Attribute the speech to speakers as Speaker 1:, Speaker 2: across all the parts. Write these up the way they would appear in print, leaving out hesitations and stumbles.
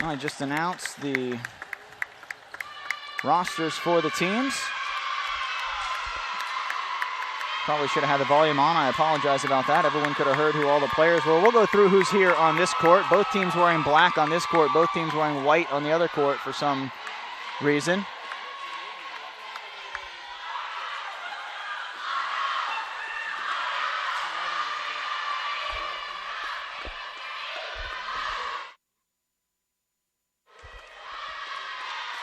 Speaker 1: I just announced the rosters for the teams. Probably should have had the volume on. I apologize about that. Everyone could have heard who all the players were. We'll go through who's here on this court. Both teams wearing black on this court. Both teams wearing white on the other court for some reason.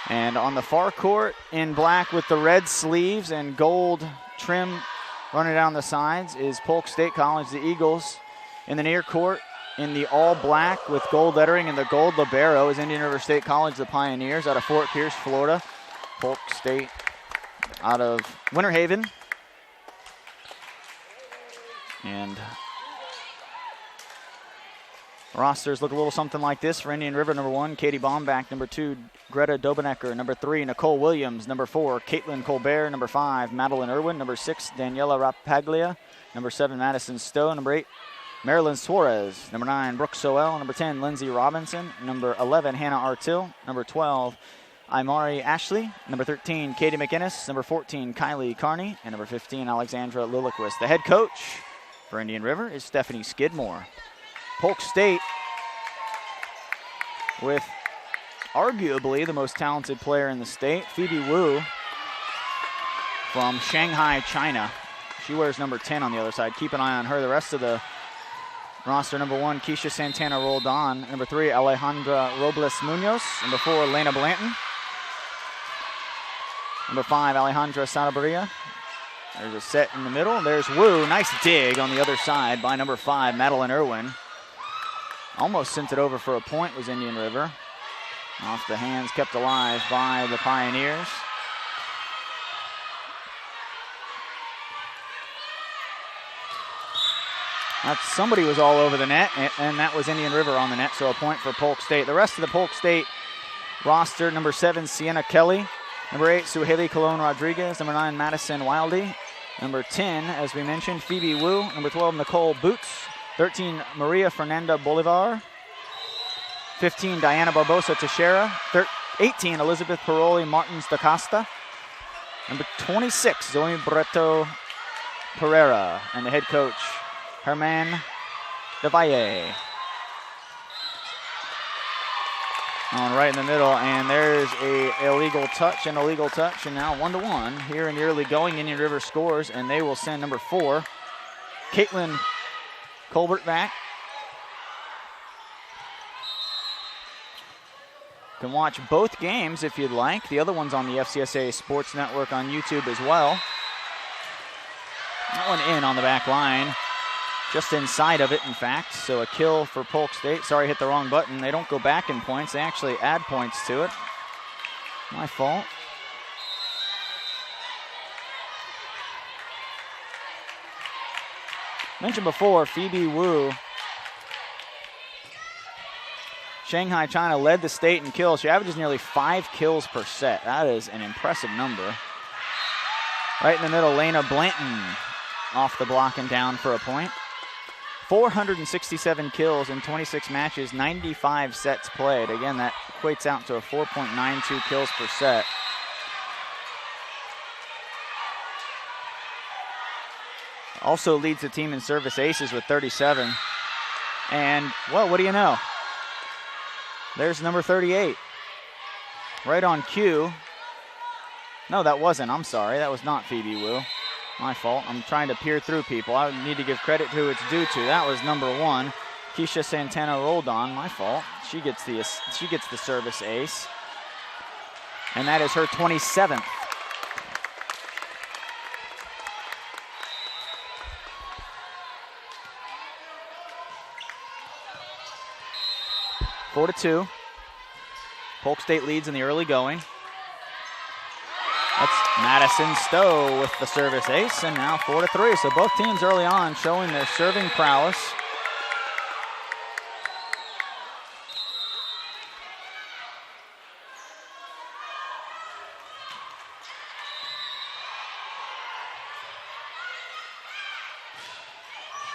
Speaker 1: And on the far court in black with the red sleeves and gold trim running down the sides is Polk State College, the Eagles. In the near court, in the all black with gold lettering and the gold libero is Indian River State College, the Pioneers, out of Fort Pierce, Florida. Polk State out of Winter Haven. And rosters look a little something like this for Indian River. Number 1, Katie Baumbach. Number 2, Greta Dobenecker. Number 3, Nicole Williams. Number 4, Caitlin Colbert. Number 5, Madeline Irwin. Number 6, Daniela Rapaglia. Number 7, Madison Stowe. Number 8, Marilyn Suarez. Number 9, Brooke Soel. Number 10, Lindsay Robinson. Number 11, Hannah Artil. Number 12, Imari Ashley. Number 13, Katie McInnes. Number 14, Kylie Carney. And number 15, Alexandra Lilliquist. The head coach for Indian River is Stephanie Skidmore. Polk State with arguably the most talented player in the state, Phoebe Wu from Shanghai, China. She wears number 10 on the other side. Keep an eye on her. The rest of the roster, number 1, Keisha Santana Roldan. Number 3, Alejandra Robles Munoz. Number 4, Lena Blanton. Number 5, Alejandra Sanabria. There's a set in the middle. There's Wu. Nice dig on the other side by number 5, Madeline Irwin. Almost sent it over for a point was Indian River. Off the hands, kept alive by the Pioneers. Somebody was all over the net, and that was Indian River on the net, so a point for Polk State. The rest of the Polk State roster, number 7, Sienna Kelly. Number 8, Suheli Colon Rodriguez. Number 9, Madison Wildy. Number 10, as we mentioned, Phoebe Wu. Number 12, Nicole Boots. 13, Maria Fernanda Bolivar. 15, Diana Barbosa Teixeira. 18, Elizabeth Paroli Martins da Costa. Number 26, Zoe Breto Pereira. And the head coach, Herman De Valle. On right in the middle, and there's a illegal touch, and now 1-1 here in the early going. Indian River scores, and they will send number 4, Caitlin Colbert back. You can watch both games if you'd like. The other one's on the FCSAA Sports Network on YouTube as well. That one in on the back line. Just inside of it, in fact. So a kill for Polk State. Sorry, hit the wrong button. They don't go back in points. They actually add points to it. My fault. Mentioned before, Phoebe Wu. Shanghai, China led the state in kills. She averages nearly 5 kills per set. That is an impressive number. Right in the middle, Lena Blanton off the block and down for a point. 467 kills in 26 matches, 95 sets played. Again, that equates out to a 4.92 kills per set. Also leads the team in service aces with 37. And, well, what do you know? There's number 38. Right on cue. No, that wasn't. I'm sorry. That was not Phoebe Wu. My fault. I'm trying to peer through people. I need to give credit to who it's due to. That was number 1, Keisha Santana Roldan. My fault. She gets the service ace. And that is her 27th. Four to 2. Polk State leads in the early going. That's Madison Stowe with the service ace, and now 4 to 3. So both teams early on showing their serving prowess.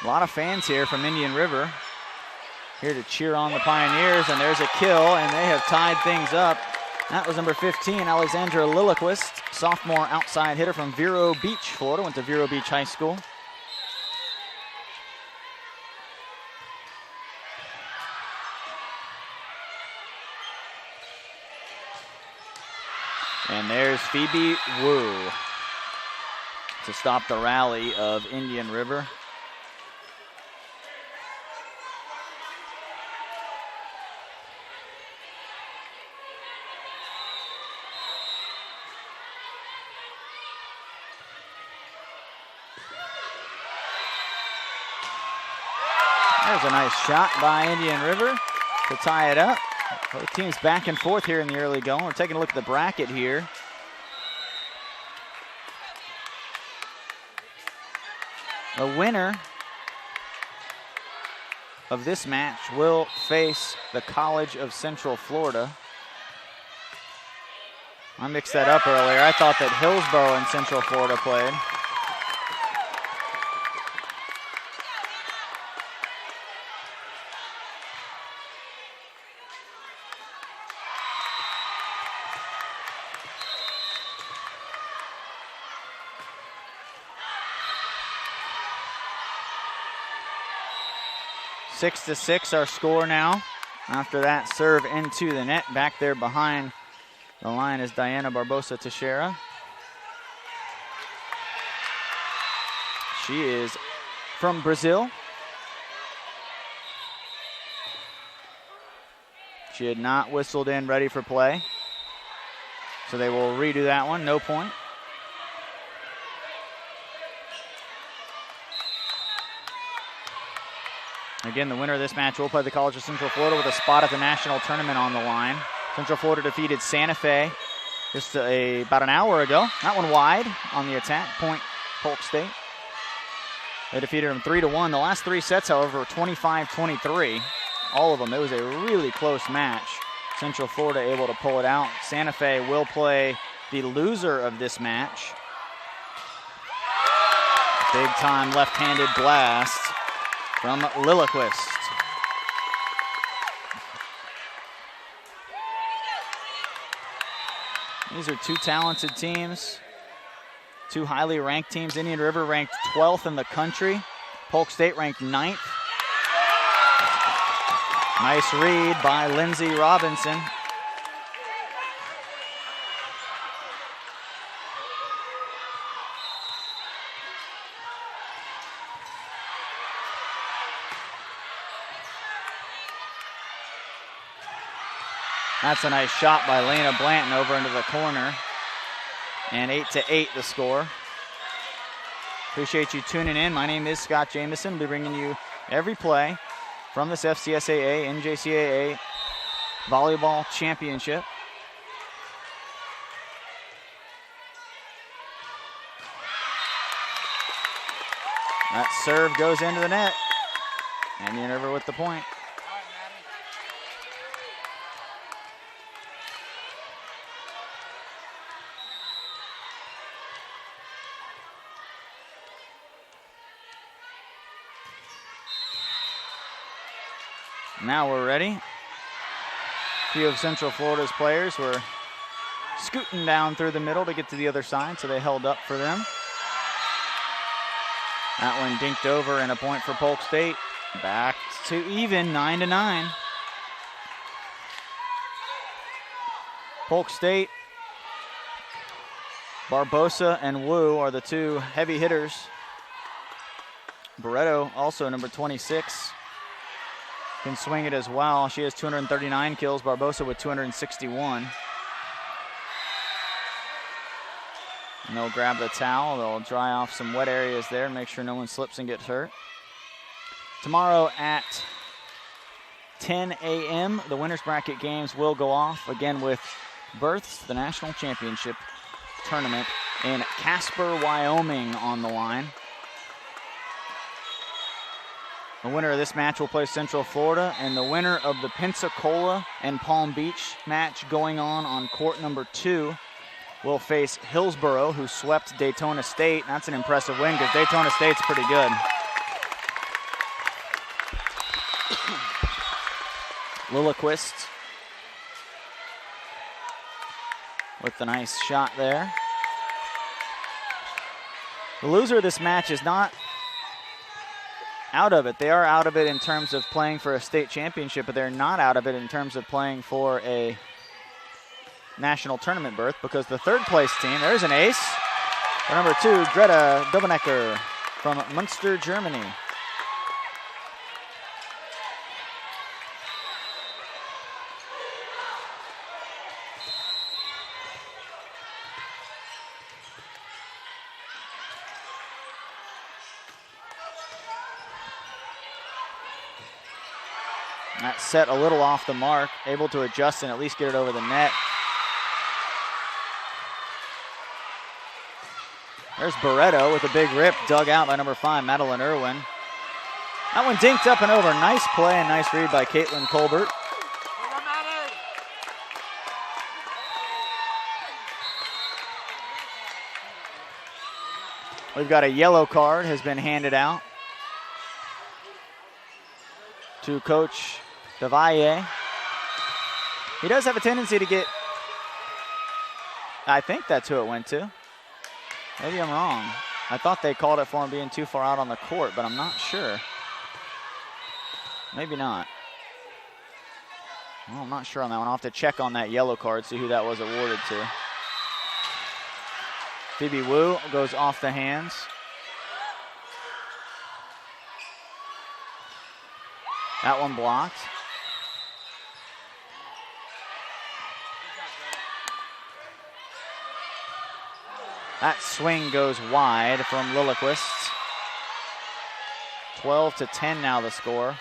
Speaker 1: A lot of fans here from Indian River. here to cheer on the Pioneers, and there's a kill, and they have tied things up. That was number 15, Alexandra Lilliquist, sophomore outside hitter from Vero Beach, Florida, went to Vero Beach High School. And there's Phoebe Wu to stop the rally of Indian River. There's a nice shot by Indian River to tie it up. Both teams back and forth here in the early going. We're taking a look at the bracket here. The winner of this match will face the College of Central Florida. I mixed that up earlier. I thought that Hillsborough and Central Florida played. Six to 6 our score now. After that serve into the net. Back there behind the line is Diana Barbosa Teixeira. She is from Brazil. She had not whistled in ready for play. So they will redo that one, no point. Again, the winner of this match will play the College of Central Florida with a spot at the national tournament on the line. Central Florida defeated Santa Fe just about an hour ago. That one wide on the attack, point Polk State. They defeated them 3-1. The last 3 sets, however, were 25-23. All of them. It was a really close match. Central Florida able to pull it out. Santa Fe will play the loser of this match. Big time left-handed blast from Lilliquist. These are two talented teams, two highly ranked teams. Indian River ranked 12th in the country. Polk State ranked 9th. Nice read by Lindsay Robinson. That's a nice shot by Lena Blanton over into the corner. And 8-8 the score. Appreciate you tuning in. My name is Scott Jameson. We'll be bringing you every play from this FCSAA, NJCAA Volleyball Championship. That serve goes into the net. Indian River with the point. Now we're ready. A few of Central Florida's players were scooting down through the middle to get to the other side, so they held up for them. That one dinked over and a point for Polk State. Back to even, 9-9. Polk State, Barbosa and Wu are the two heavy hitters. Barreto, also number 26. Can swing it as well. She has 239 kills. Barbosa with 261. And they'll grab the towel. They'll dry off some wet areas there and make sure no one slips and gets hurt. Tomorrow at 10 a.m., the winners bracket games will go off again with berths to the national championship tournament in Casper, Wyoming on the line. The winner of this match will play Central Florida, and the winner of the Pensacola and Palm Beach match going on court number 2 will face Hillsborough, who swept Daytona State. That's an impressive win because Daytona State's pretty good. Lilliquist with the nice shot there. The loser of this match is not out of it. They are out of it in terms of playing for a state championship, but they're not out of it in terms of playing for a national tournament berth, because the third place team, there's an ace. For number 2, Greta Dobenecker from Munster, Germany. That set a little off the mark, able to adjust and at least get it over the net. There's Barreto with a big rip, dug out by number 5, Madeline Irwin. That one dinked up and over. Nice play and nice read by Caitlin Colbert. We've got a yellow card has been handed out to Coach Devalle. He does have a tendency to get, I think that's who it went to. Maybe I'm wrong. I thought they called it for him being too far out on the court, but I'm not sure. Maybe not. Well, I'm not sure on that one. I'll have to check on that yellow card, see who that was awarded to. Phoebe Wu goes off the hands. That one blocked. That swing goes wide from Lilliquist. 12-10 now the score.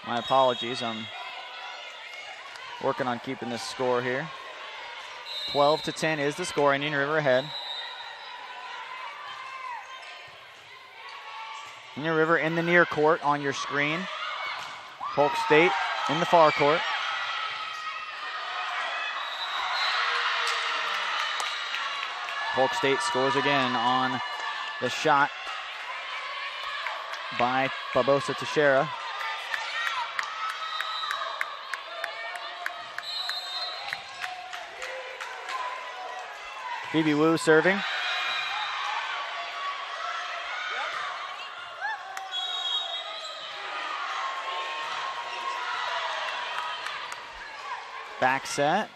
Speaker 1: My apologies, I'm working on keeping this score here. 12-10 is the score, Indian River ahead. Indian River in the near court on your screen. Polk State in the far court. Polk State scores again on the shot by Barbosa Teixeira. Phoebe Wu serving. Back set.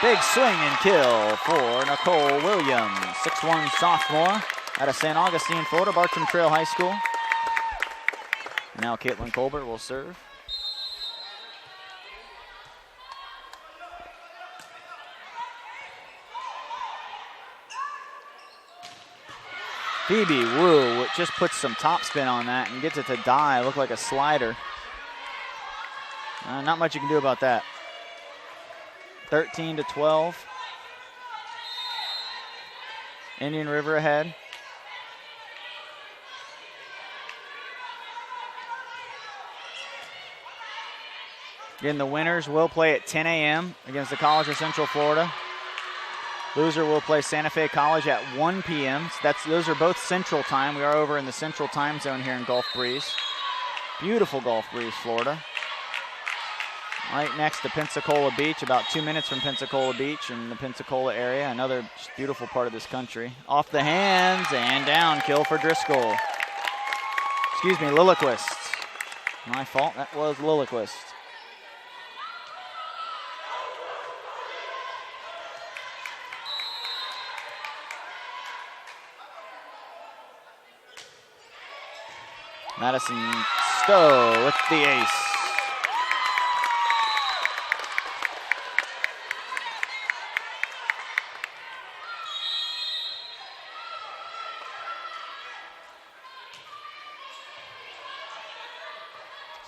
Speaker 1: Big swing and kill for Nicole Williams, 6'1" sophomore out of St. Augustine, Florida, Bartram Trail High School. Now Caitlin Colbert will serve. Phoebe Wu just puts some topspin on that and gets it to die. Look like a slider. Not much you can do about that. 13-12. Indian River ahead. Again, the winners will play at 10 a.m. against the College of Central Florida. Loser will play Santa Fe College at 1 p.m. Those are both Central Time. We are over in the Central Time Zone here in Gulf Breeze. Beautiful Gulf Breeze, Florida. Right next to Pensacola Beach, about 2 minutes from Pensacola Beach in the Pensacola area. Another just beautiful part of this country. Off the hands and down, kill for Driscoll. Excuse me, Lilliquist. My fault, that was Lilliquist. Madison Stowe with the ace.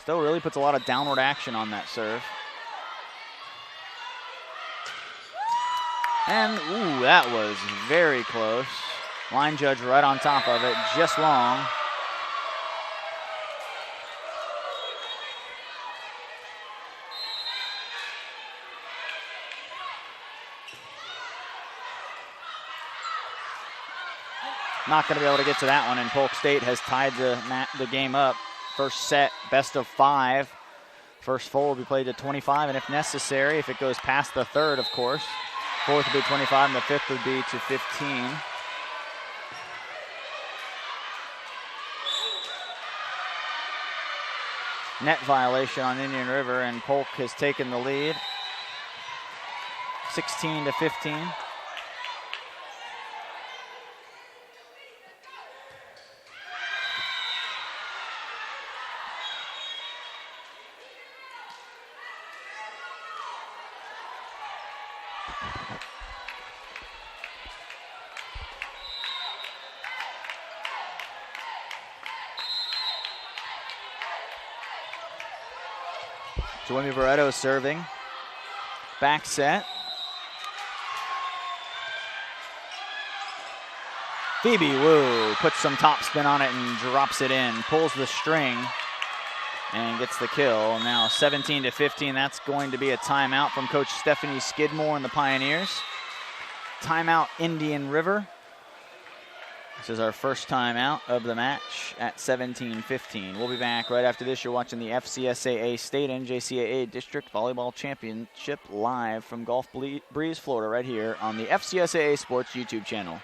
Speaker 1: Stowe really puts a lot of downward action on that serve. And, ooh, that was very close. Line judge right on top of it, just long. Not going to be able to get to that one, and Polk State has tied the game up. First set, best of 5 First full will be played to 25, and if necessary, if it goes past the third, of course, fourth would be 25, and the fifth would be to 15. Net violation on Indian River, and Polk has taken the lead, 16 to 15. Joey Barreto serving. Back set. Phoebe Wu puts some topspin on it and drops it in. Pulls the string and gets the kill. Now 17 to 15. That's going to be a timeout from Coach Stephanie Skidmore and the Pioneers. Timeout Indian River. This is our first time out of the match at 17-15. We'll be back right after this. You're watching the FCSAA State NJCAA District Volleyball Championship live from Gulf Breeze, Florida, right here on the FCSAA Sports YouTube channel.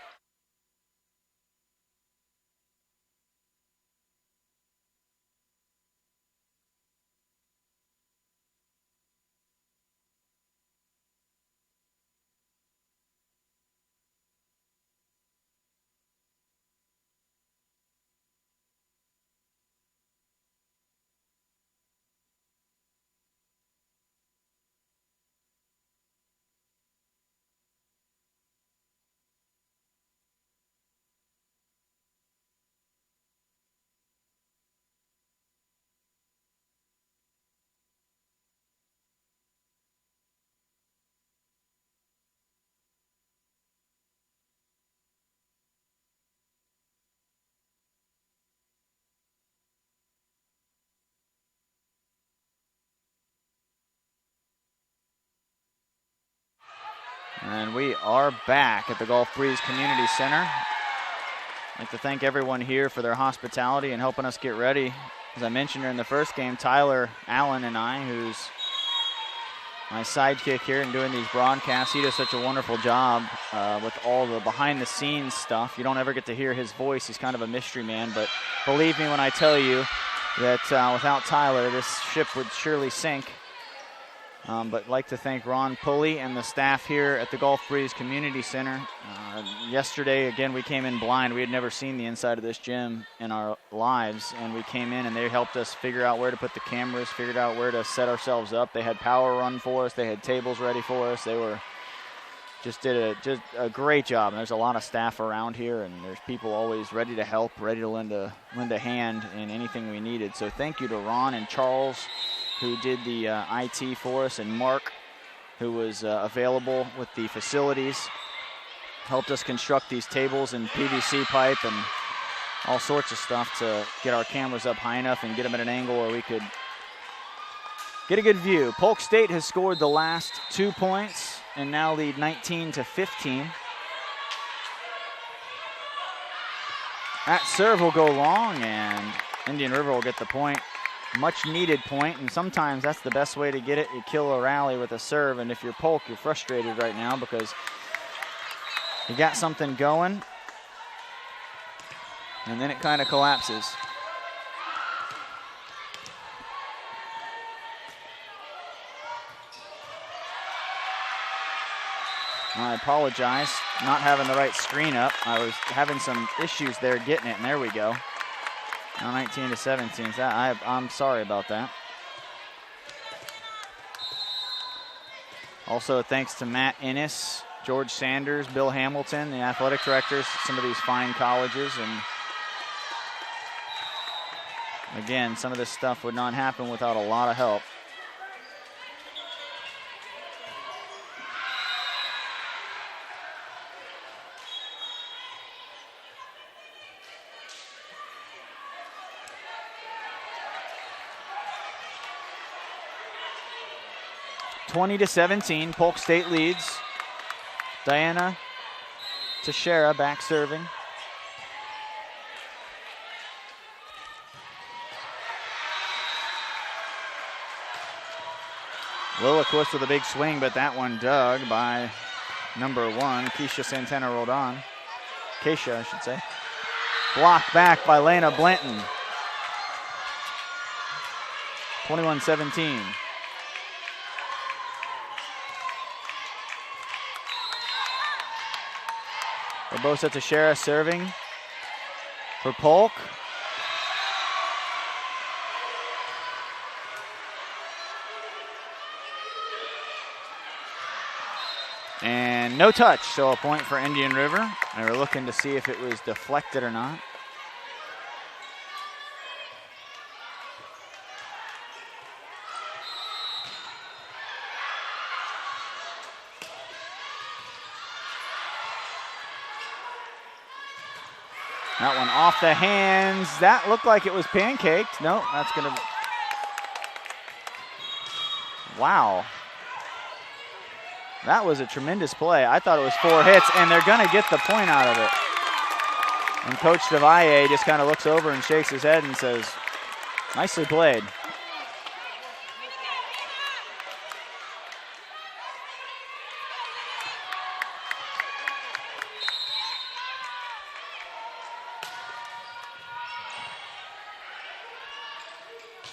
Speaker 1: And we are back at the Gulf Breeze Community Center. I'd like to thank everyone here for their hospitality and helping us get ready. As I mentioned during the first game, Tyler Allen and I, who's my sidekick here and doing these broadcasts, he does such a wonderful job with all the behind-the-scenes stuff. You don't ever get to hear his voice. He's kind of a mystery man, but believe me when I tell you that without Tyler, this ship would surely sink. But I'd like to thank Ron Pulley and the staff here at the Gulf Breeze Community Center. Yesterday, again, we came in blind. We had never seen the inside of this gym in our lives, and we came in and they helped us figure out where to put the cameras, figured out where to set ourselves up. They had power run for us. They had tables ready for us. They were did a great job. And there's a lot of staff around here, and there's people always ready to help, ready to lend a hand in anything we needed. So thank you to Ron and Charles, who did the IT for us, and Mark, who was available with the facilities, helped us construct these tables and PVC pipe and all sorts of stuff to get our cameras up high enough and get them at an angle where we could get a good view. Polk State has scored the last 2 points and now lead 19 to 15. That serve will go long, and Indian River will get the point. Much needed point, and sometimes that's the best way to get it. You kill a rally with a serve, and if you're Polk, you're frustrated right now because you got something going, and then it kind of collapses. I apologize, not having the right screen up. I was having some issues there getting it, and there we go. Now 19 to 17. I'm sorry about that. Also, thanks to Matt Innes, George Sanders, Bill Hamilton, the athletic directors, some of these fine colleges. And again, some of this stuff would not happen without a lot of help. (20 to 17), Polk State leads. Diana Teixeira back serving. Lilliquist with a big swing, but that one dug by number 1. Keisha Santana rolled on. Keisha, I should say. Blocked back by Lena Blanton. 21-17. Barbosa Teixeira serving for Polk. And no touch, so a point for Indian River. They were looking to see if it was deflected or not. That one off the hands. That looked like it was pancaked. No, that's going to... Wow. That was a tremendous play. I thought it was 4 hits, and they're going to get the point out of it. And Coach DeValle just kind of looks over and shakes his head and says, nicely played.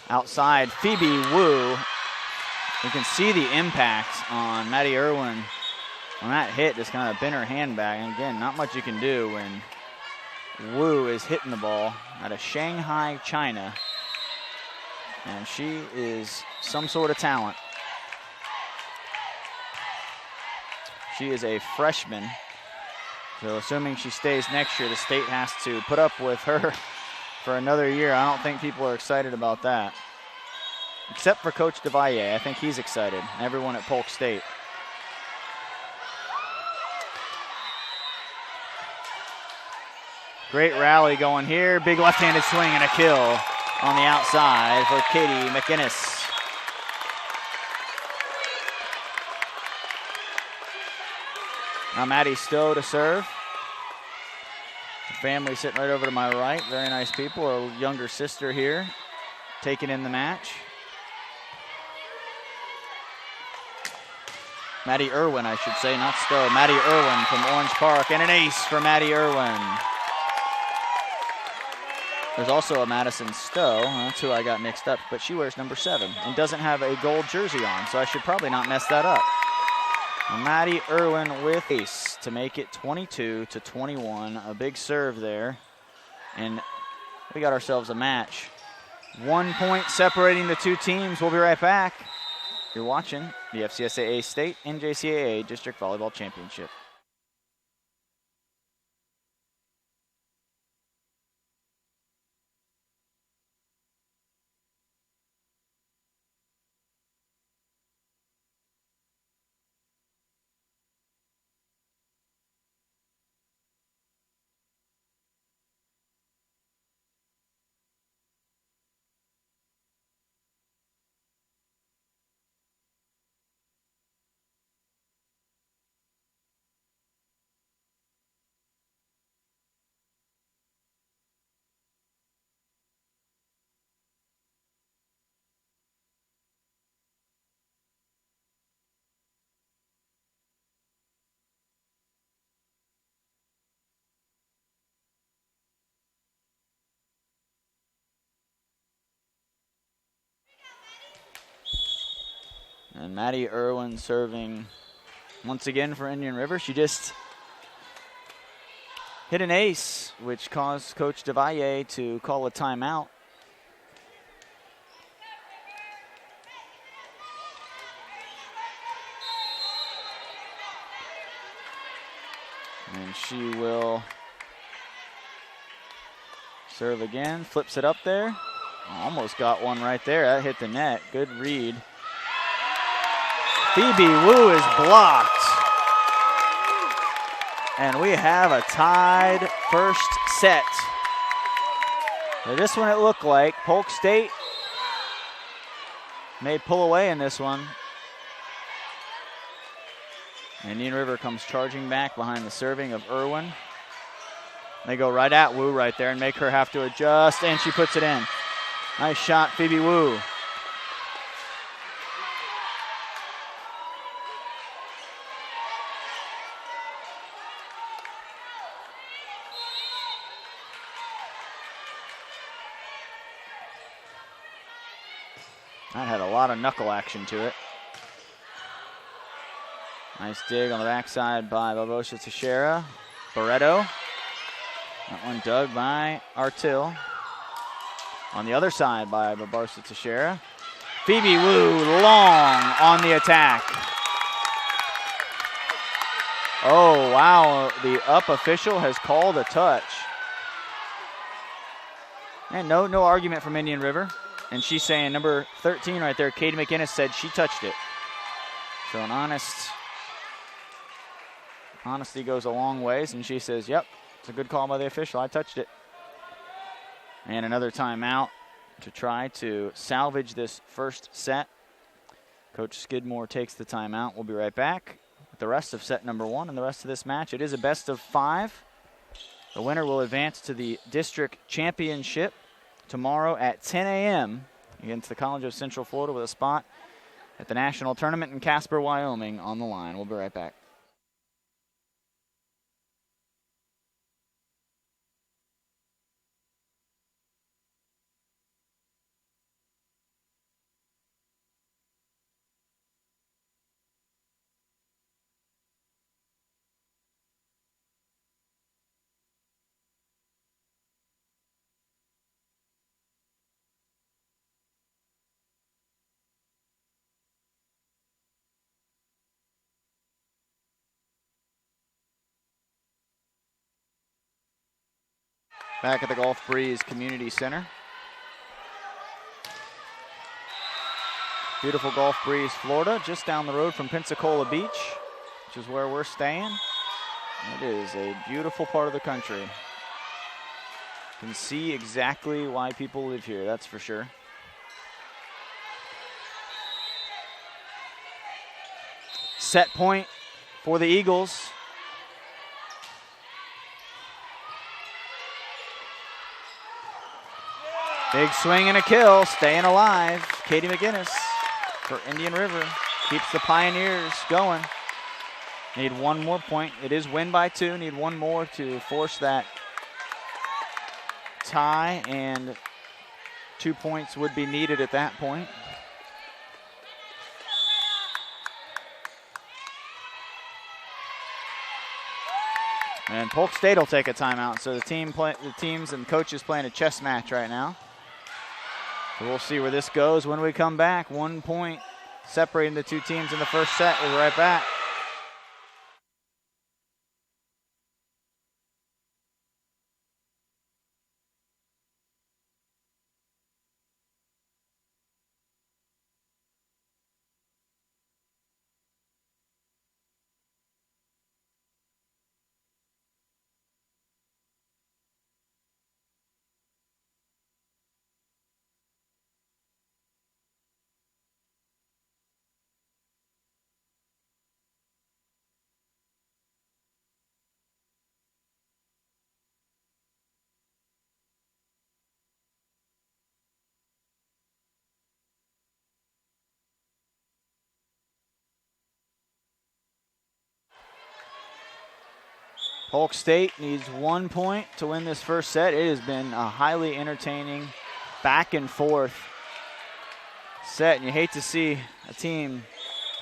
Speaker 1: Outside, Phoebe Wu. You can see the impact on Maddie Irwin on that hit, just kind of bent her hand back. And again, not much you can do when Wu is hitting the ball out of Shanghai, China. And she is some sort of talent. She is a freshman. So assuming she stays next year, the state has to put up with her for another year. I don't think people are excited about that. Except for Coach DeValle. I think he's excited. Everyone at Polk State. Great rally going here. Big left-handed swing and a kill on the outside for Katie McInnes. Now Maddie Stowe to serve. The family sitting right over to my right. Very nice people. A younger sister here taking in the match. Maddie Irwin, I should say, not Stowe. Maddie Irwin from Orange Park, and an ace for Maddie Irwin. There's also a Madison Stowe. That's who I got mixed up, but she wears number 7 and doesn't have a gold jersey on, so I should probably not mess that up. Maddie Irwin with ace to make it 22-21. A big serve there, and we got ourselves a match. 1 point separating the two teams. We'll be right back. You're watching the FCSAA State NJCAA District Volleyball Championship. And Maddie Irwin serving once again for Indian River. She just hit an ace, which caused Coach DeValle to call a timeout. And she will serve again, flips it up there. Almost got one right there. That hit the net. Good read. Phoebe Wu is blocked. And we have a tied first set. So this one it looked like Polk State may pull away in this one. Indian River comes charging back behind the serving of Irwin. They go right at Wu right there and make her have to adjust, and she puts it in. Nice shot, Phoebe Wu. That had a lot of knuckle action to it. Nice dig on the backside by Barbosa Teixeira. Barreto. That one dug by Artil. On the other side by Barbosa Teixeira. Phoebe Wu long on the attack. Oh, wow. The up official has called a touch. And no argument from Indian River. And she's saying number 13 right there, Katie McInnes, said she touched it. So an honesty goes a long ways, and she says, yep, it's a good call by the official. I touched it. And another timeout to try to salvage this first set. Coach Skidmore takes the timeout. We'll be right back with the rest of set number 1 and the rest of this match. It is a best of 5. The winner will advance to the district championship tomorrow at 10 a.m. against the College of Central Florida with a spot at the national tournament in Casper, Wyoming on the line. We'll be right back. Back at the Gulf Breeze Community Center. Beautiful Gulf Breeze, Florida, just down the road from Pensacola Beach, which is where we're staying. It is a beautiful part of the country. You can see exactly why people live here, that's for sure. Set point for the Eagles. Big swing and a kill, staying alive. Katie McInnes for Indian River keeps the Pioneers going. Need one more point. It is win by 2. Need one more to force that tie, and 2 points would be needed at that point. And Polk State will take a timeout. So the teams and coaches playing a chess match right now. So we'll see where this goes when we come back. 1 point separating the two teams in the first set. We'll be right back. Polk State needs 1 point to win this first set. It has been a highly entertaining back and forth set, and you hate to see a team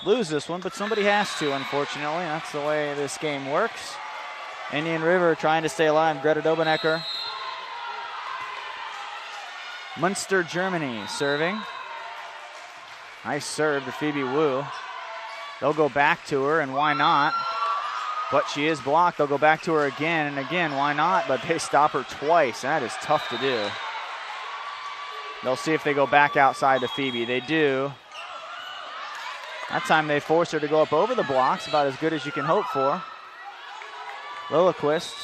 Speaker 1: lose this one, but somebody has to, unfortunately. That's the way this game works. Indian River trying to stay alive. Greta Dobenecker. Munster, Germany serving. Nice serve to Phoebe Wu. They'll go back to her, and why not? But she is blocked. They'll go back to her again and again. Why not? But they stop her twice. That is tough to do. They'll see if they go back outside to Phoebe. They do. That time they force her to go up over the blocks, about as good as you can hope for. Lilliquist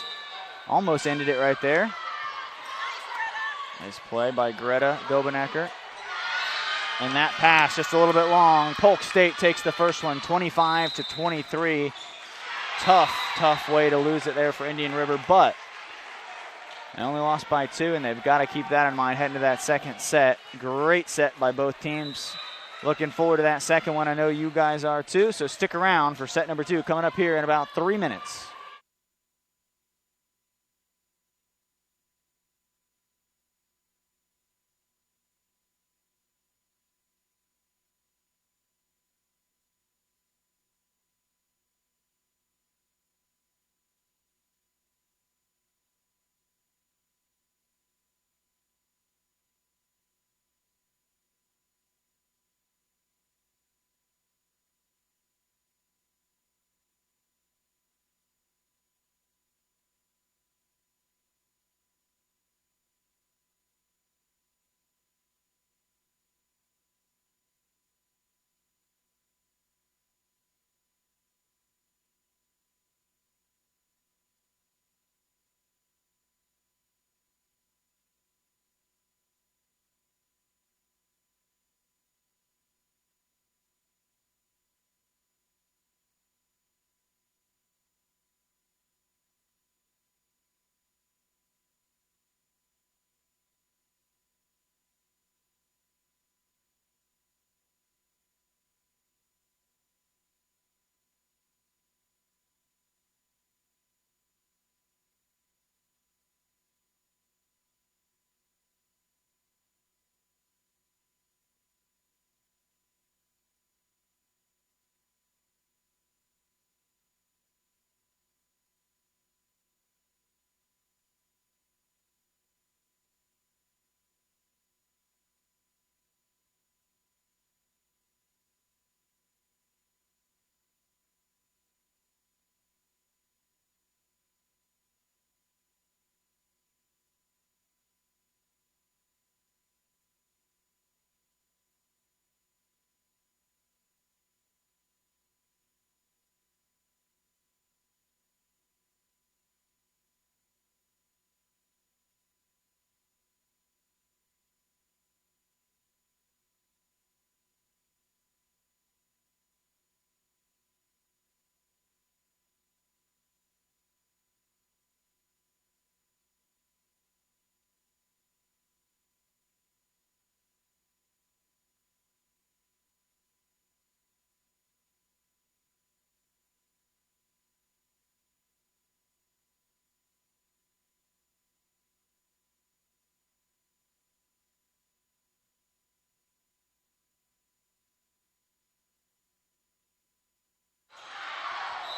Speaker 1: almost ended it right there. Nice play by Greta Dobenecker. And that pass just a little bit long. Polk State takes the first one, 25-23. Tough way to lose it there for Indian River, but they only lost by 2, and they've got to keep that in mind heading to that second set. Great set by both teams. Looking forward to that second one. I know you guys are too, so stick around for set number 2 coming up here in about 3 minutes.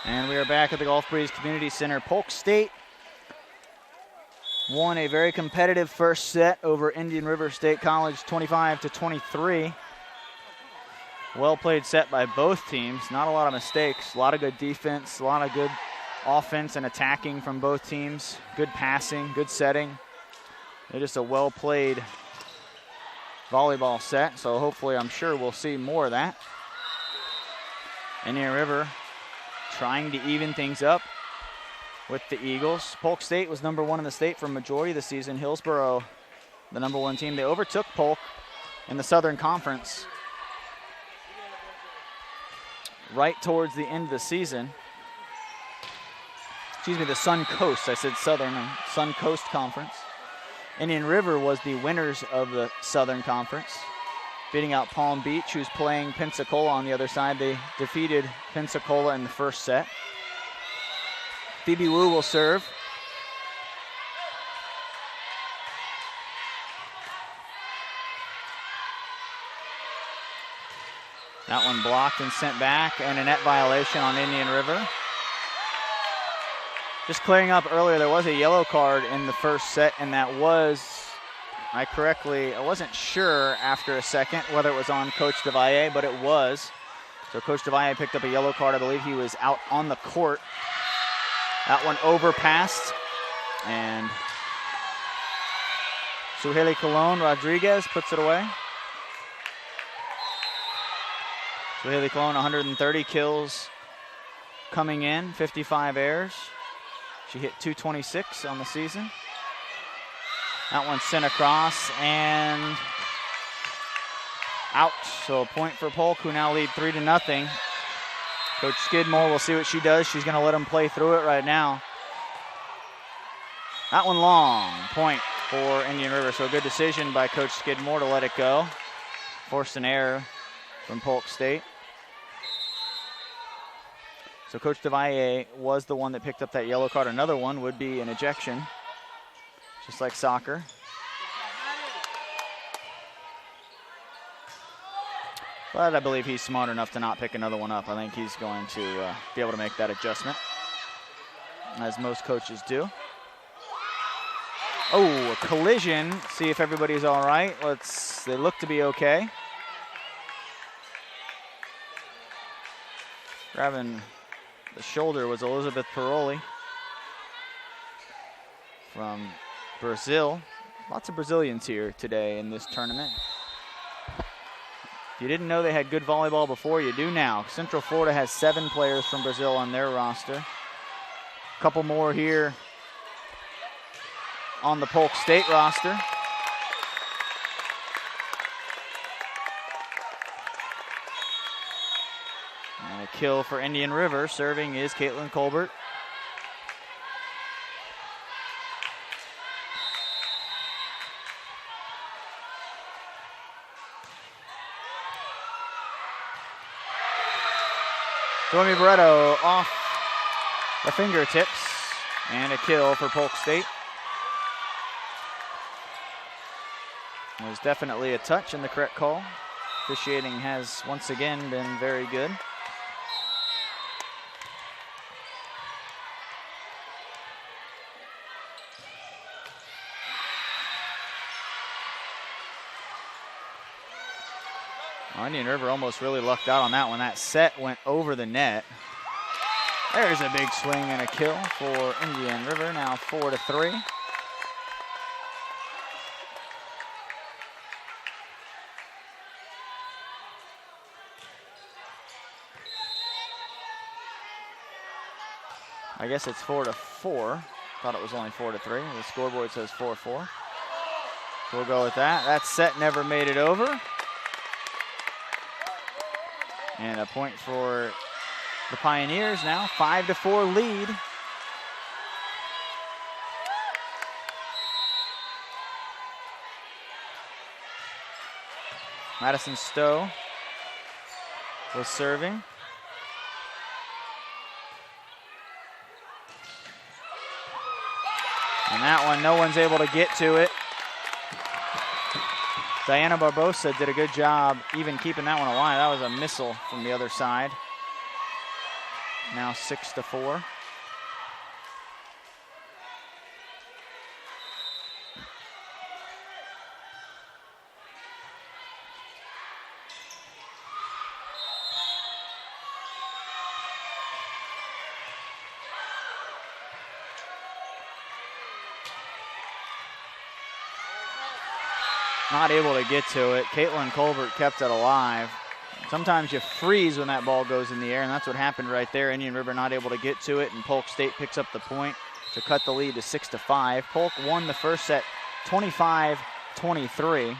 Speaker 1: And we are back at the Gulf Breeze Community Center. Polk State won a very competitive first set over Indian River State College, 25-23. Well played set by both teams. Not a lot of mistakes. A lot of good defense. A lot of good offense and attacking from both teams. Good passing. Good setting. They're just a well played volleyball set. So hopefully, I'm sure we'll see more of that. Indian River trying to even things up with the Eagles. Polk State was number 1 in the state for majority of the season. Hillsboro, the number 1 team. They overtook Polk in the Southern Conference right towards the end of the season. Excuse me, the Sun Coast. I said Southern, Sun Coast Conference. Indian River was the winners of the Southern Conference, beating out Palm Beach, who's playing Pensacola on the other side. They defeated Pensacola in the first set. Phoebe Wu will serve. That one blocked and sent back, and a net violation on Indian River. Just clearing up earlier, there was a yellow card in the first set, and that was, I wasn't sure after a second whether it was on Coach DeValle, but it was. So Coach DeValle picked up a yellow card. I believe he was out on the court. That one overpassed, and Suheli Colon Rodriguez puts it away. Suheli Colon, 130 kills coming in, 55 errors. She hit 226 on the season. That one sent across and out. So a point for Polk, who now lead 3-0. Coach Skidmore, we'll see what she does. She's going to let them play through it right now. That one long. Point for Indian River. So a good decision by Coach Skidmore to let it go. Forced an error from Polk State. So Coach DeValle was the one that picked up that yellow card. Another one would be an ejection, just like soccer. But I believe he's smart enough to not pick another one up. I think he's going to be able to make that adjustment, as most coaches do. Oh, a collision. See if everybody's all right. They look to be okay. Grabbing the shoulder was Elizabeth Paroli from Brazil. Lots of Brazilians here today in this tournament. If you didn't know they had good volleyball before, you do now. Central Florida has 7 players from Brazil on their roster. A couple more here on the Polk State roster. And a kill for Indian River. Serving is Caitlin Colbert. Noemi Barreto off the fingertips, and a kill for Polk State. It was definitely a touch and the correct call. Officiating has once again been very good. Indian River almost really lucked out on that one. That set went over the net. There's a big swing and a kill for Indian River, now 4-3. I guess it's 4-4. Thought it was only 4-3. The scoreboard says 4-4. So we'll go with that. That set never made it over. And a point for the Pioneers now, 5-4 lead. Madison Stowe was serving. And that one, no one's able to get to it. Diana Barbosa did a good job even keeping that one alive. That was a missile from the other side. now 6-4. Not able to get to it. Caitlin Colbert kept it alive. Sometimes you freeze when that ball goes in the air, and that's what happened right there. Indian River not able to get to it, and Polk State picks up the point to cut the lead to 6-5. Polk won the first set 25-23.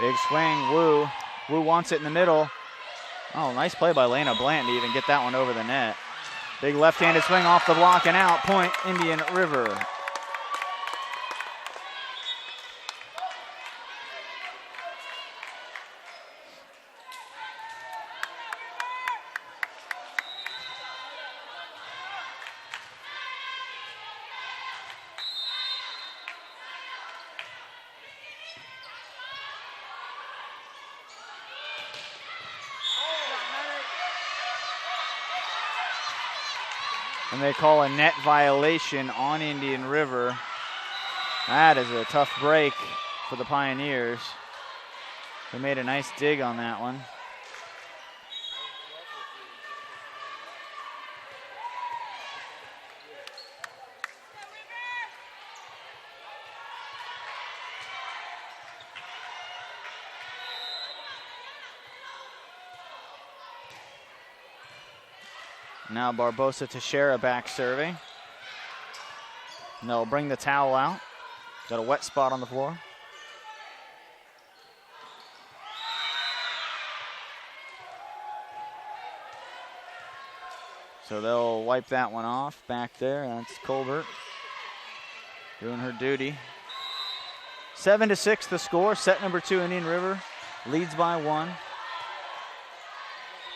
Speaker 1: Big swing, Wu. Wu wants it in the middle. Oh, nice play by Lena Blanton to even get that one over the net. Big left-handed swing off the block and out. Point, Indian River. And they call a net violation on Indian River. That is a tough break for the Pioneers. They made a nice dig on that one. Now Barbosa Teixeira back serving. And they'll bring the towel out. Got a wet spot on the floor. So they'll wipe that one off back there. That's Colbert doing her duty. 7-6 the score. Set number 2, Indian River leads by 1.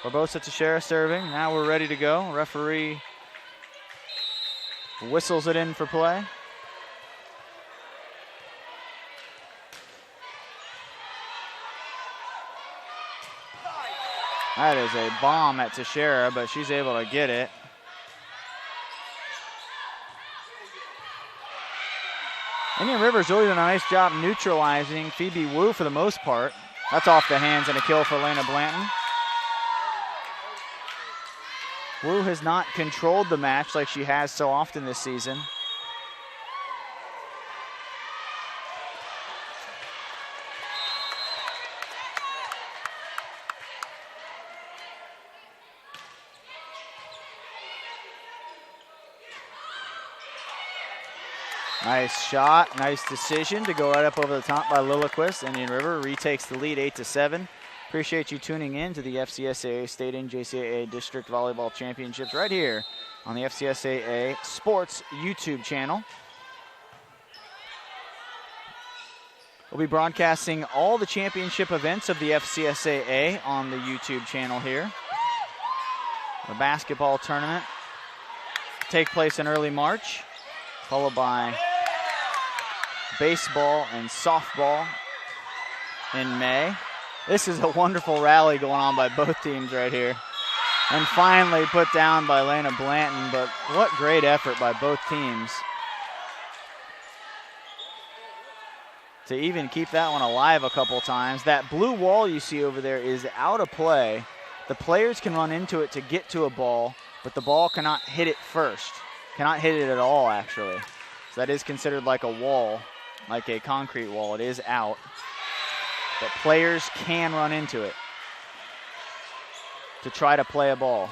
Speaker 1: Barbosa Teixeira serving. Now we're ready to go. Referee whistles it in for play. That is a bomb at Teixeira, but she's able to get it. Indian River's really done a nice job neutralizing Phoebe Wu for the most part. That's off the hands and a kill for Lena Blanton. Wu has not controlled the match like she has so often this season. Nice shot, nice decision to go right up over the top by Lilliquist. Indian River retakes the lead 8-7. Appreciate you tuning in to the FCSAA State and JCAA District Volleyball Championships right here on the FCSAA Sports YouTube channel. We'll be broadcasting all the championship events of the FCSAA on the YouTube channel here. The basketball tournament will take place in early March, followed by baseball and softball in May. This is a wonderful rally going on by both teams right here. And finally put down by Lena Blanton, but what great effort by both teams to even keep that one alive a couple times. That blue wall you see over there is out of play. The players can run into it to get to a ball, but the ball cannot hit it first. Cannot hit it at all, actually. So that is considered like a wall, like a concrete wall. It is out. But players can run into it to try to play a ball.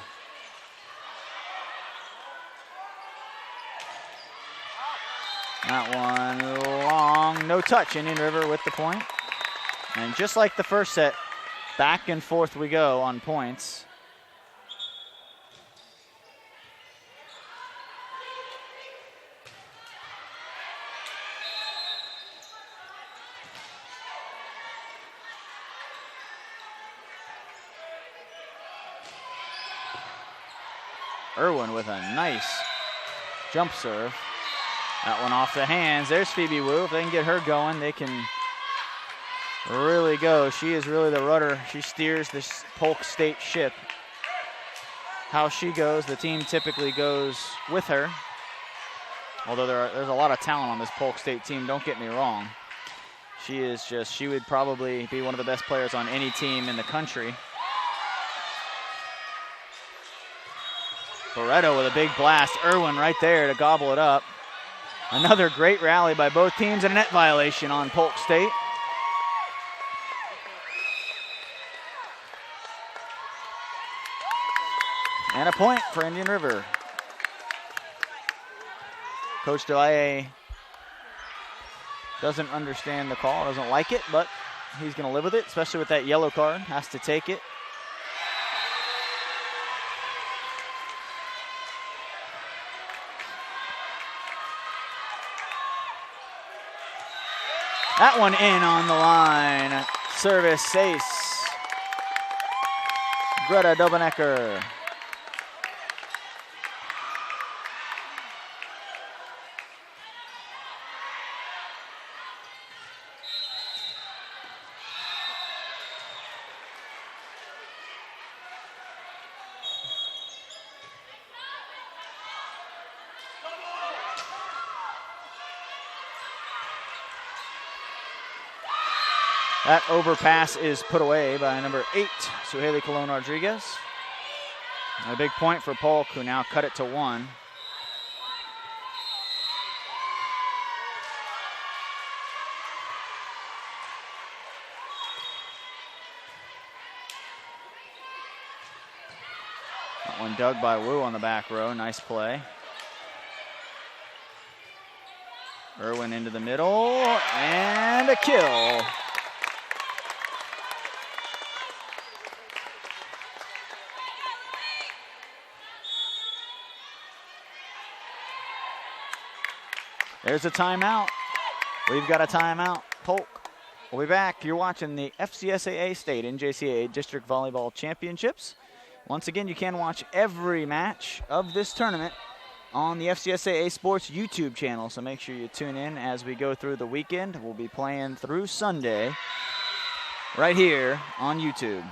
Speaker 1: That one long, no touch. Indian River with the point. And just like the first set, back and forth we go on points. Irwin with a nice jump serve. That one off the hands. There's Phoebe Wu. If they can get her going, they can really go. She is really the rudder. She steers this Polk State ship. How she goes, the team typically goes with her. Although there's a lot of talent on this Polk State team, don't get me wrong. She would probably be one of the best players on any team in the country. Barreto with a big blast. Irwin right there to gobble it up. Another great rally by both teams and a net violation on Polk State. And a point for Indian River. Coach Delaye doesn't understand the call, doesn't like it, but he's going to live with it, especially with that yellow card. Has to take it. That one in on the line. Service ace. Greta Dobenecker. That overpass is put away by number 8, Suheli Colon Rodriguez. A big point for Polk, who now cut it to 1. That one dug by Wu on the back row. Nice play. Irwin into the middle, and a kill. There's a timeout. We've got a timeout. Polk. We'll be back. You're watching the FCSAA State NJCAA District Volleyball Championships. Once again, you can watch every match of this tournament on the FCSAA Sports YouTube channel, so make sure you tune in as we go through the weekend. We'll be playing through Sunday right here on YouTube.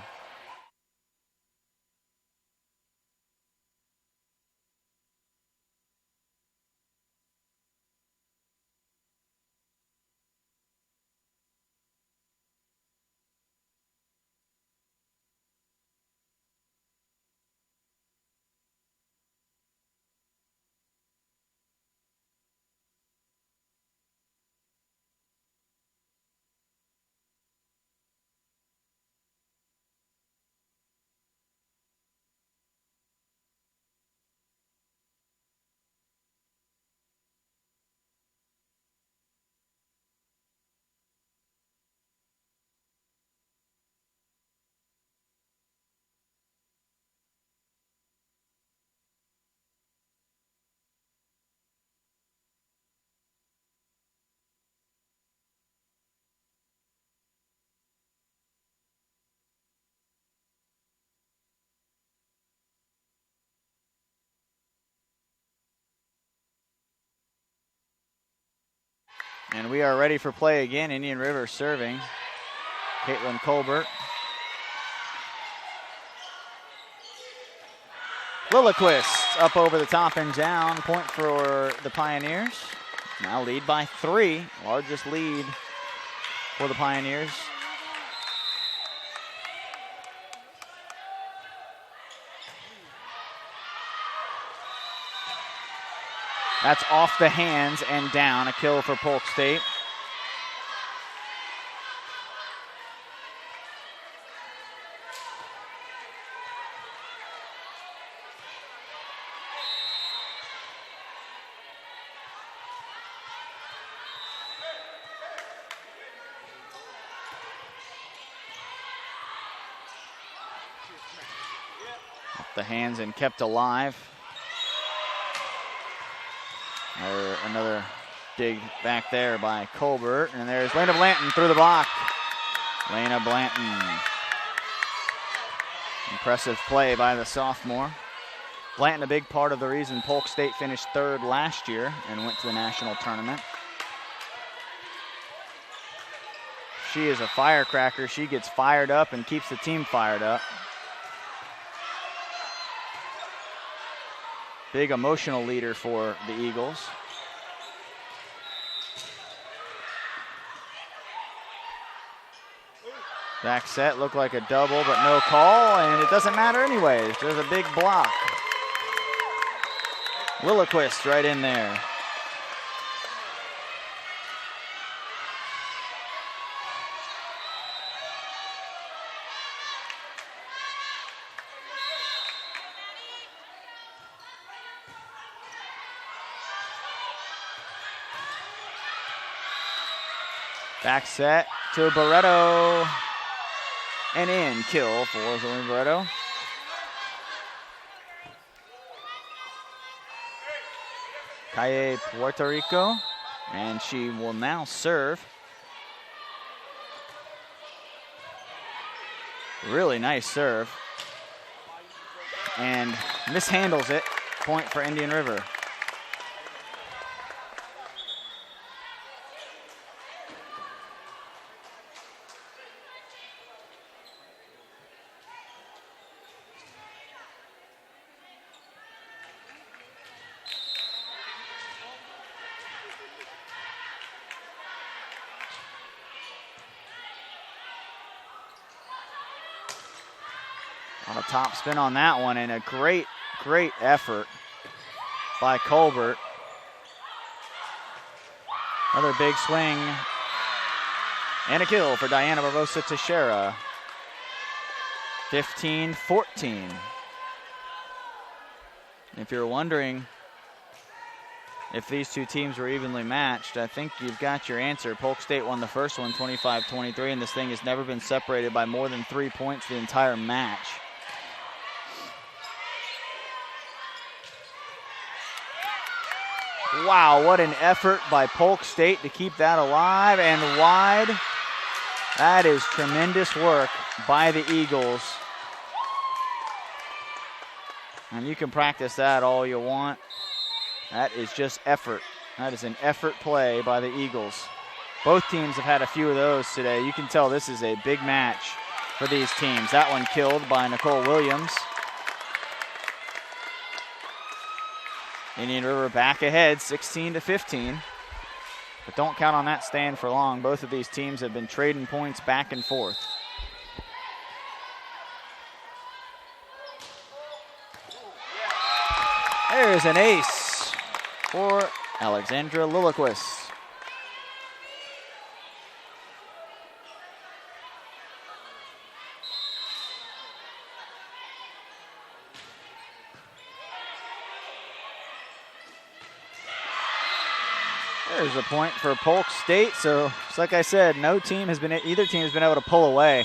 Speaker 1: And we are ready for play again. Indian River serving. Caitlin Colbert. Lilliquist up over the top and down. Point for the Pioneers. Now lead by 3. Largest lead for the Pioneers. That's off the hands and down. A kill for Polk State. Off the hands and kept alive. Another dig back there by Colbert. And there's Lena Blanton through the block. Lena Blanton. Impressive play by the sophomore. Blanton, a big part of the reason Polk State finished third last year and went to the national tournament. She is a firecracker. She gets fired up and keeps the team fired up. Big emotional leader for the Eagles. Back set looked like a double, but no call, and it doesn't matter anyways. There's a big block. Lilliquist right in there. Back set to Barreto. And in, kill for Zoe Barreto. Calle Puerto Rico. And she will now serve. Really nice serve. And mishandles it. Point for Indian River. On a top spin on that one, and a great effort by Colbert. Another big swing and a kill for Diana Barbosa Teixeira. 15-14. If you're wondering if these two teams were evenly matched, I think you've got your answer. Polk State won the first one 25-23, and this thing has never been separated by more than 3 points the entire match. Wow, what an effort by Polk State to keep that alive and wide. That is tremendous work by the Eagles. And you can practice that all you want. That is just effort. That is an effort play by the Eagles. Both teams have had a few of those today. You can tell this is a big match for these teams. That one killed by Nicole Williams. Indian River back ahead, 16-15. But don't count on that stand for long. Both of these teams have been trading points back and forth. There's an ace for Alexandra Lilliquist. There's a point for Polk State. So, just like I said, either team has been able to pull away.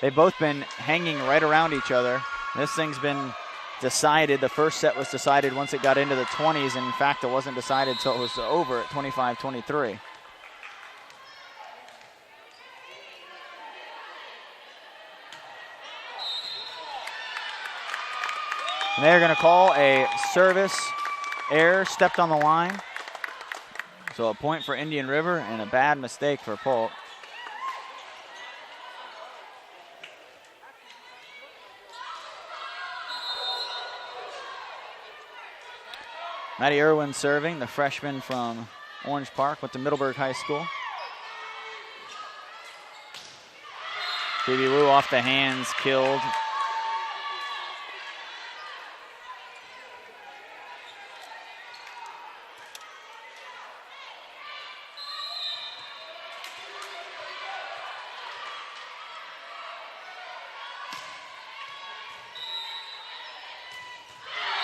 Speaker 1: They've both been hanging right around each other. This thing's been decided. The first set was decided once it got into the 20s. And in fact, it wasn't decided until it was over at 25-23. And they're going to call a service error, stepped on the line. So a point for Indian River and a bad mistake for Polk. Maddie Irwin serving, the freshman from Orange Park, went to Middleburg High School. Phoebe Wu off the hands, killed.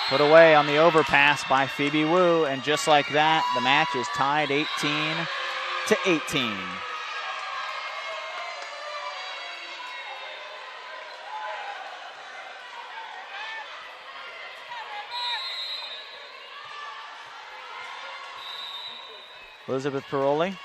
Speaker 1: Put away on the overpass by Phoebe Wu, and just like that, the match is tied 18-18. Elizabeth Paroli.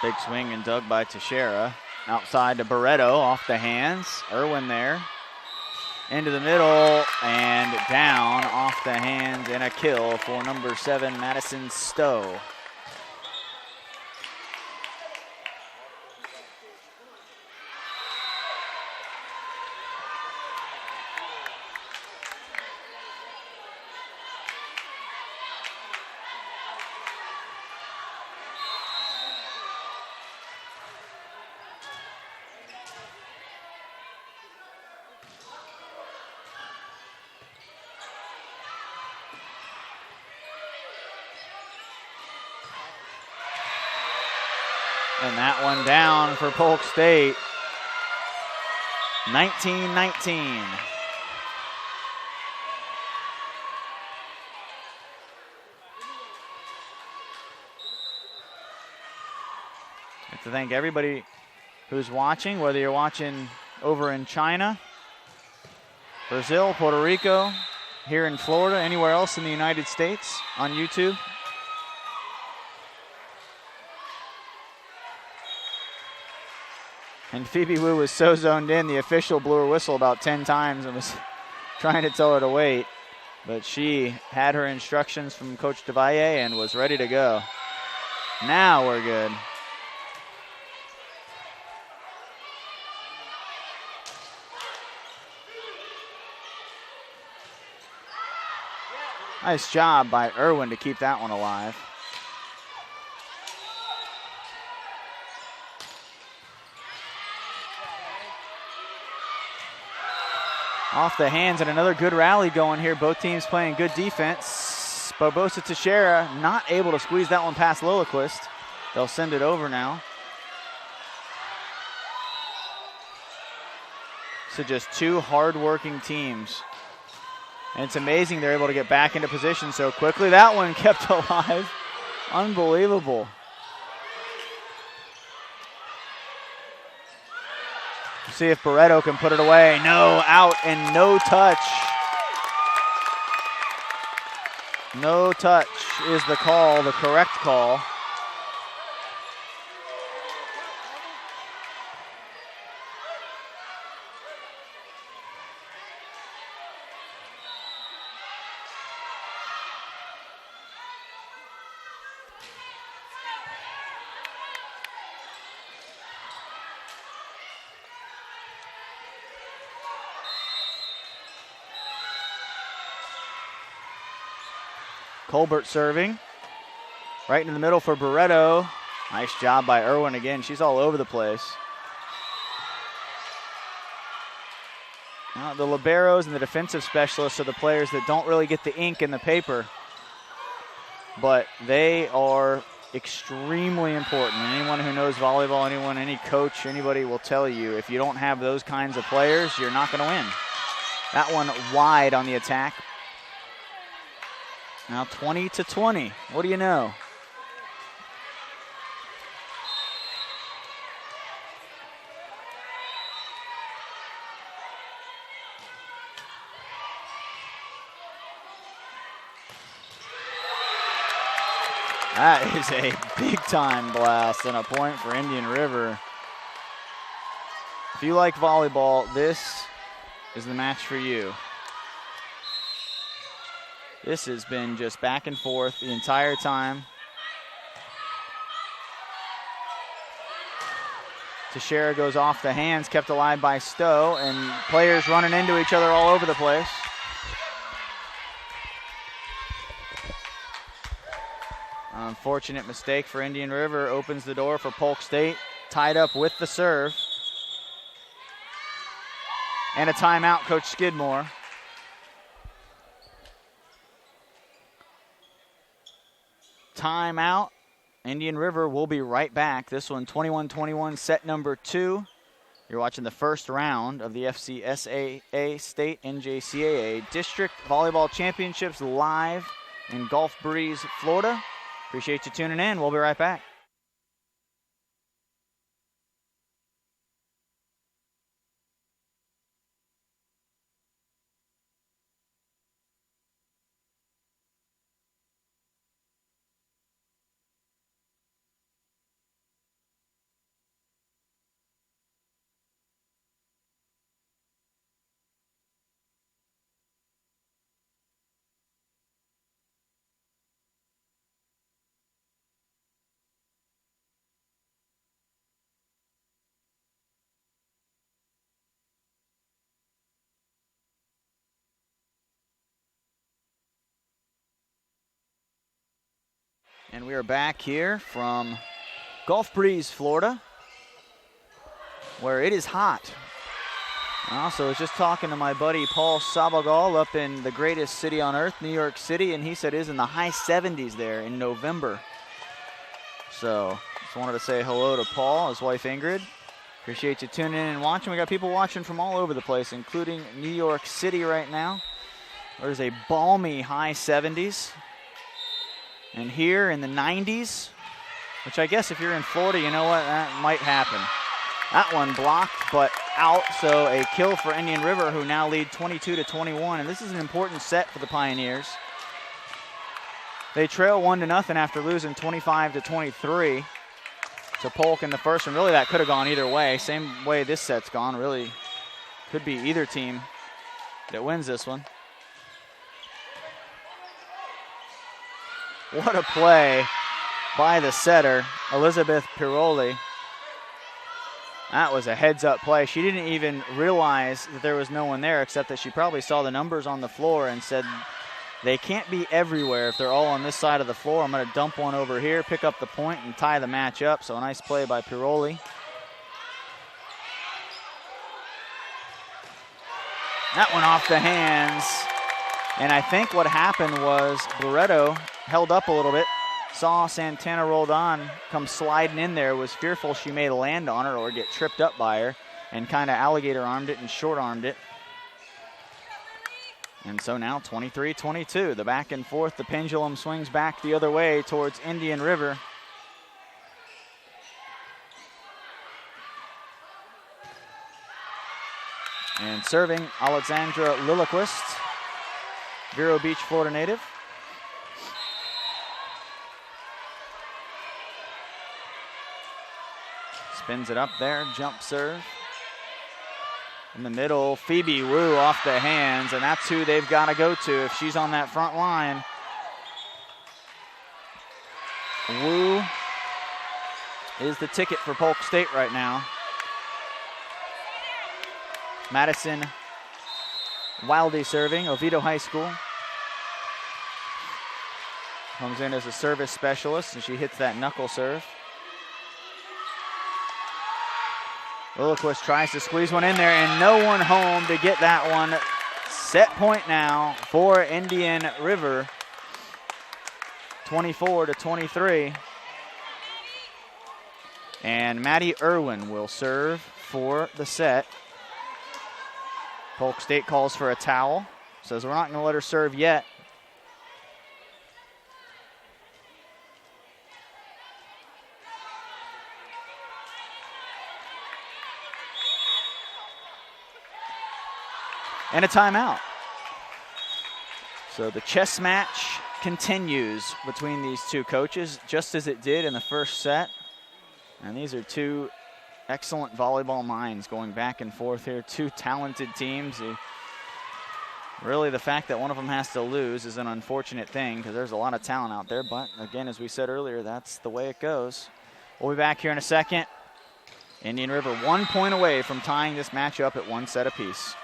Speaker 1: Big swing and dug by Teixeira. Outside to Barreto, off the hands. Irwin there. Into the middle and down off the hands, and a kill for number 7, Madison Stowe. And that one down for Polk State. 19-19. I have to thank everybody who's watching, whether you're watching over in China, Brazil, Puerto Rico, here in Florida, anywhere else in the United States on YouTube. And Phoebe Wu was so zoned in, the official blew her whistle about 10 times and was trying to tell her to wait. But she had her instructions from Coach DeValle and was ready to go. Now we're good. Nice job by Irwin to keep that one alive. Off the hands and another good rally going here. Both teams playing good defense. Barbosa Teixeira not able to squeeze that one past Lilliquist. They'll send it over now. So just two hard-working teams. And it's amazing they're able to get back into position so quickly. That one kept alive. Unbelievable. See if Barreto can put it away. No, out and no touch. No touch is the call, the correct call. Colbert serving. Right into the middle for Barreto. Nice job by Irwin again. She's all over the place. Now, the liberos and the defensive specialists are the players that don't really get the ink in the paper. But they are extremely important. And anyone who knows volleyball, anyone, any coach, anybody will tell you, if you don't have those kinds of players, you're not going to win. That one wide on the attack. Now 20-20. What do you know? That is a big-time blast and a point for Indian River. If you like volleyball, this is the match for you. This has been just back and forth the entire time. Teixeira goes off the hands, kept alive by Stowe, and players running into each other all over the place. Unfortunate mistake for Indian River, opens the door for Polk State, tied up with the serve. And a timeout, Coach Skidmore. Timeout. Indian River will be right back. This one 21-21, set number 2. You're watching the first round of the FCSAA State NJCAA District Volleyball Championships live in Gulf Breeze, Florida. Appreciate you tuning in. We'll be right back. And we are back here from Gulf Breeze, Florida, where it is hot. I also was just talking to my buddy Paul Sabagal up in the greatest city on earth, New York City, and he said it is in the high 70s there in November. So just wanted to say hello to Paul, his wife Ingrid. Appreciate you tuning in and watching. We got people watching from all over the place, including New York City right now. There's a balmy high 70s. And here in the 90s, which I guess if you're in Florida, you know what, that might happen. That one blocked, but out, so a kill for Indian River, who now lead 22-21. And this is an important set for the Pioneers. They trail 1-0 after losing 25-23 to Polk in the first, and really that could have gone either way. Same way this set's gone, really could be either team that wins this one. What a play by the setter, Elizabeth Piroli. That was a heads-up play. She didn't even realize that there was no one there, except that she probably saw the numbers on the floor and said, they can't be everywhere if they're all on this side of the floor. I'm going to dump one over here, pick up the point, and tie the match up. So a nice play by Piroli. That one off the hands. And I think what happened was Loretto held up a little bit, saw Santana rolled on, come sliding in there, was fearful she may land on her or get tripped up by her, and kind of alligator-armed it and short-armed it. And so now 23-22, the back and forth, the pendulum swings back the other way towards Indian River. And serving, Alexandra Lilliquist, Vero Beach, Florida native. Spins it up there, jump serve. In the middle, Phoebe Wu off the hands, and that's who they've got to go to if she's on that front line. Wu is the ticket for Polk State right now. Madison Wildy serving, Oviedo High School. Comes in as a service specialist, and she hits that knuckle serve. Lilliquist tries to squeeze one in there, and no one home to get that one. Set point now for Indian River, 24-23. And Maddie Irwin will serve for the set. Polk State calls for a towel. Says we're not going to let her serve yet. And a timeout. So the chess match continues between these two coaches, just as it did in the first set. And these are two excellent volleyball minds going back and forth here. Two talented teams. Really, the fact that one of them has to lose is an unfortunate thing because there's a lot of talent out there. But again, as we said earlier, that's the way it goes. We'll be back here in a second. Indian River 1 point away from tying this match up at one set apiece.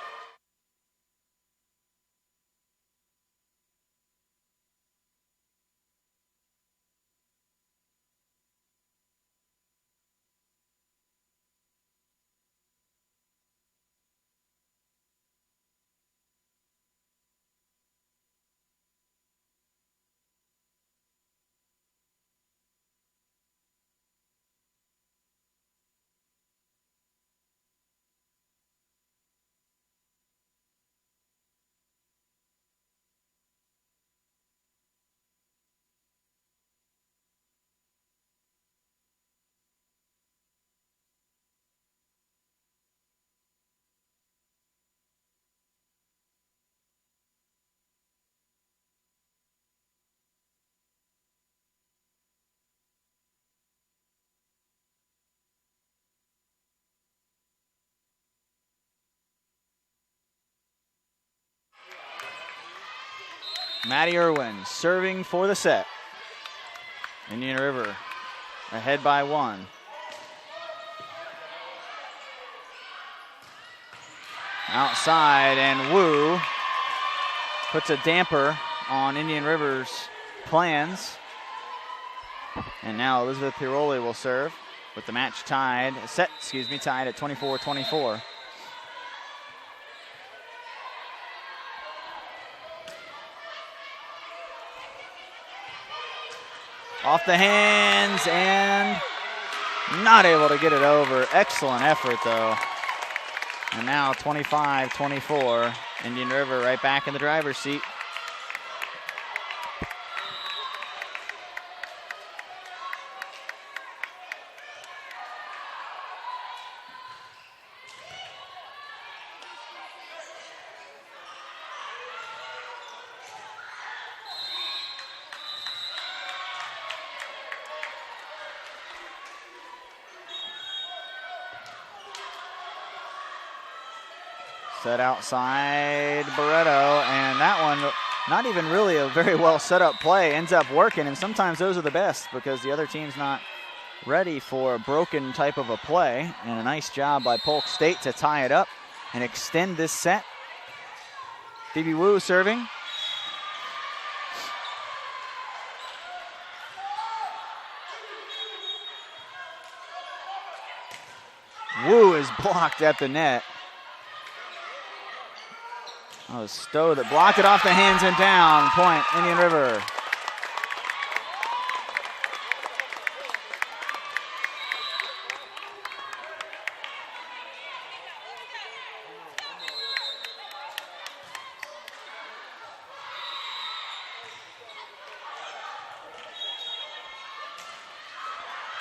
Speaker 1: Maddie Irwin serving for the set. Indian River ahead by one. Outside, and Wu puts a damper on Indian River's plans. And now Elizabeth Piroli will serve with the match tied at 24-24. Off the hands and not able to get it over. Excellent effort though. And now 25-24, Indian River right back in the driver's seat. Set outside Barreto, and that one, not even really a very well set up play, ends up working, and sometimes those are the best because the other team's not ready for a broken type of a play. And a nice job by Polk State to tie it up and extend this set. Phoebe Wu serving. Wu is blocked at the net. Oh, Stowe that blocked it off the hands and down. Point, Indian River.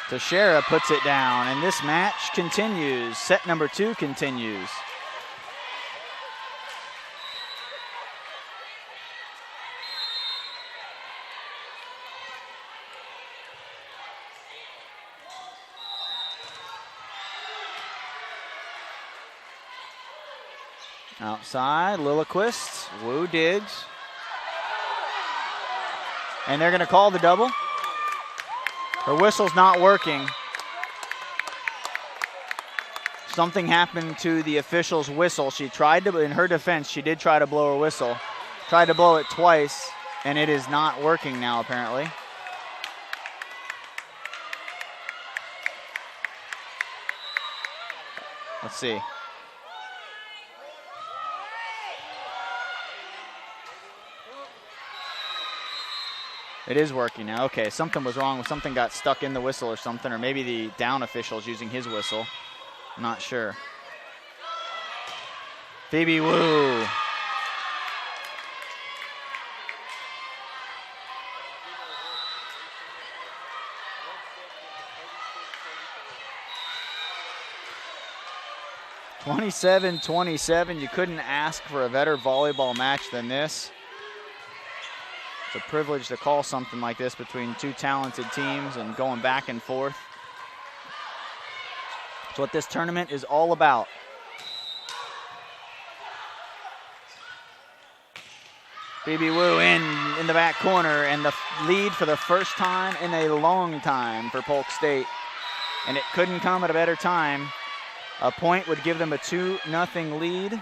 Speaker 1: Teixeira puts it down, and this match continues. Set number 2 continues. Outside, Lilliquist, Wu digs. And they're going to call the double. Her whistle's not working. Something happened to the official's whistle. She tried to, in her defense, she did try to blow her whistle. Tried to blow it twice, and it is not working now, apparently. Let's see. It is working now. Okay, something was wrong. Something got stuck in the whistle or something, or maybe the down official's using his whistle. I'm not sure. Phoebe Wu. (27-27). You couldn't ask for a better volleyball match than this. It's a privilege to call something like this between two talented teams and going back and forth. It's what this tournament is all about. Phoebe Wu in the back corner, and the lead for the first time in a long time for Polk State. And it couldn't come at a better time. A point would give them a 2-0 lead.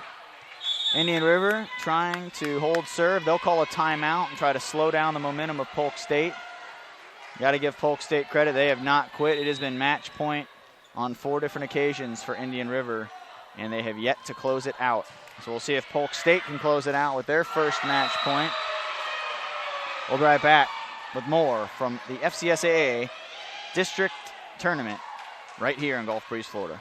Speaker 1: Indian River trying to hold serve. They'll call a timeout and try to slow down the momentum of Polk State. Got to give Polk State credit. They have not quit. It has been match point on 4 different occasions for Indian River, and they have yet to close it out. So we'll see if Polk State can close it out with their first match point. We'll be right back with more from the FCSAA District Tournament right here in Gulf Breeze, Florida.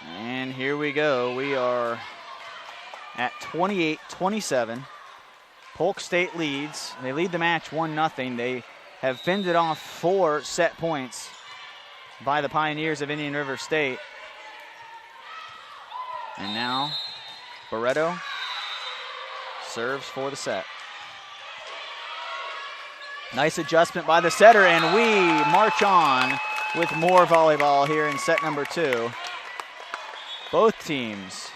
Speaker 1: And here we go. We are at 28-27. Polk State leads. They lead the match 1-0. They have fended off 4 set points by the Pioneers of Indian River State. And now Barreto serves for the set. Nice adjustment by the setter, and we march on with more volleyball here in set number 2. Both teams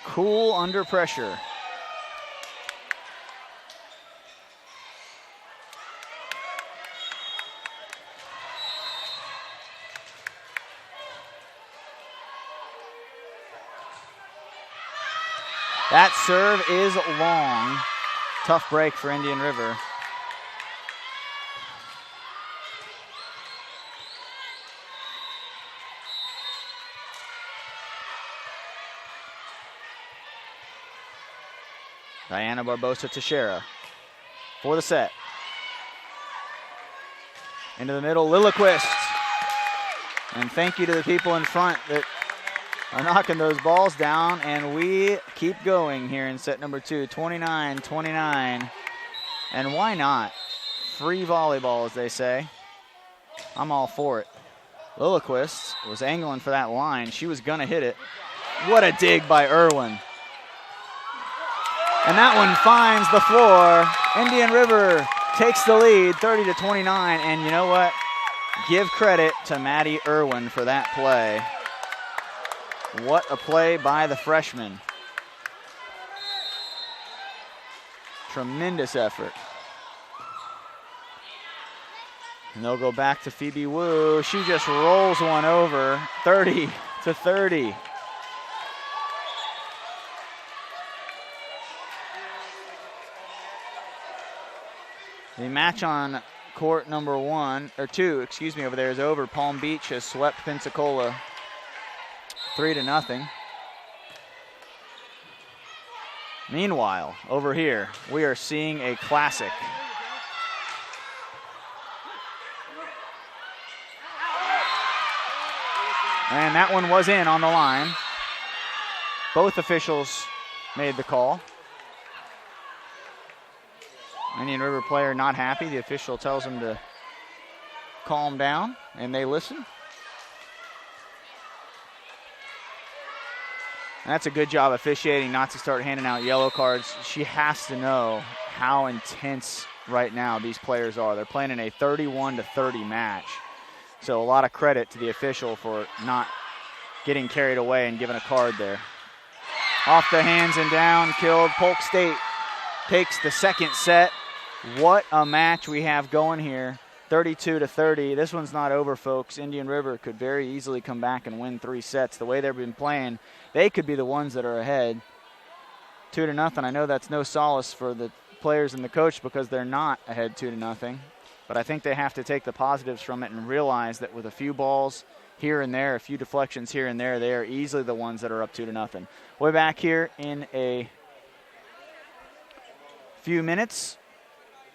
Speaker 1: cool under pressure. That serve is long. Tough break for Indian River. Diana Barbosa Teixeira for the set. Into the middle, Lilliquist. And thank you to the people in front that are knocking those balls down, and we keep going here in set number 2, 29-29. And why not? Free volleyball, as they say. I'm all for it. Lilliquist was angling for that line. She was gonna hit it. What a dig by Irwin. And that one finds the floor. Indian River takes the lead, 30-29, and you know what? Give credit to Maddie Irwin for that play. What a play by the freshman. Tremendous effort. And they'll go back to Phoebe Wu. She just rolls one over, 30-30. The match on court number 2 over there is over. Palm Beach has swept Pensacola 3-0. Meanwhile, over here, we are seeing a classic. And that one was in on the line. Both officials made the call. Indian River player not happy. The official tells him to calm down, and they listen. And that's a good job officiating not to start handing out yellow cards. She has to know how intense right now these players are. They're playing in a 31-30 match. So a lot of credit to the official for not getting carried away and giving a card there. Off the hands and down, killed. Polk State takes the second set. What a match we have going here. 32-30. This one's not over, folks. Indian River could very easily come back and win 3 sets. The way they've been playing, they could be the ones that are ahead. 2-0. I know that's no solace for the players and the coach because they're not ahead 2-0. But I think they have to take the positives from it and realize that with a few balls here and there, a few deflections here and there, they are easily the ones that are up 2-0. We'll be back here in a few minutes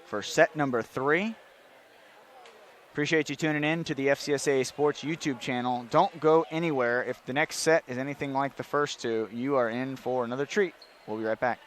Speaker 1: for set number 3. Appreciate you tuning in to the FCSAA Sports YouTube channel. Don't go anywhere. If the next set is anything like the first 2, you are in for another treat. We'll be right back.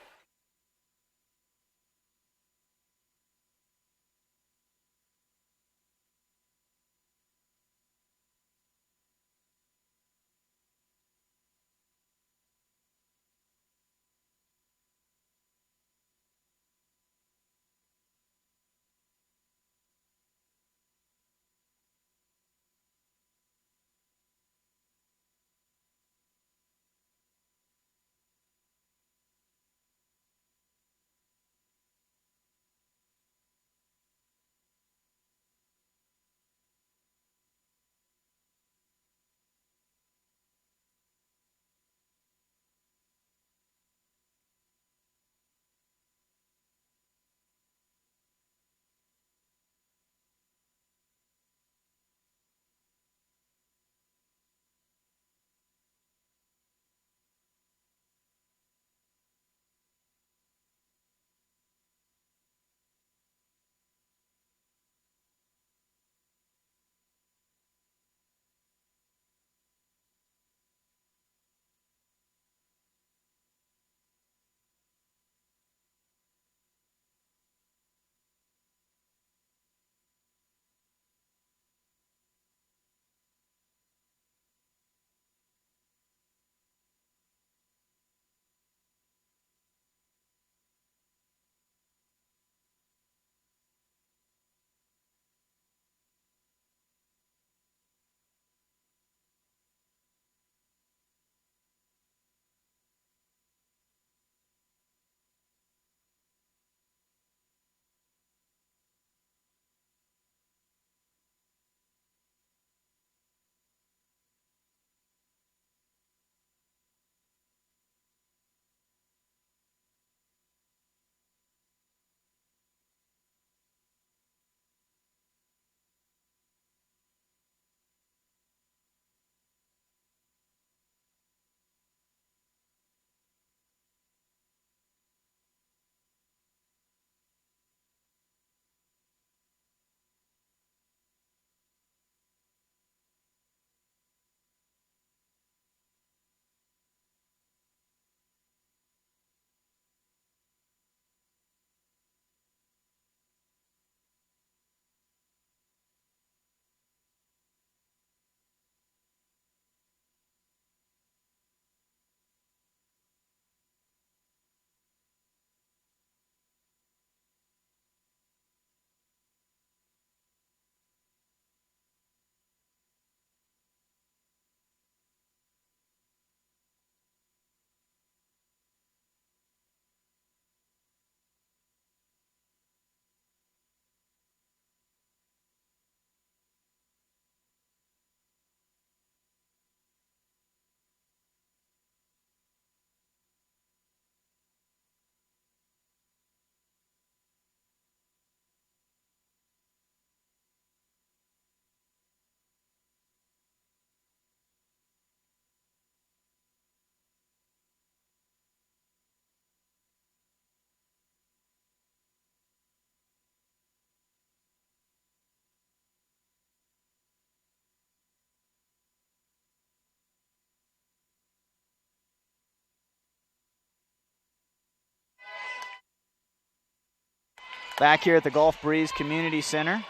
Speaker 1: Back here at the Gulf Breeze Community Center,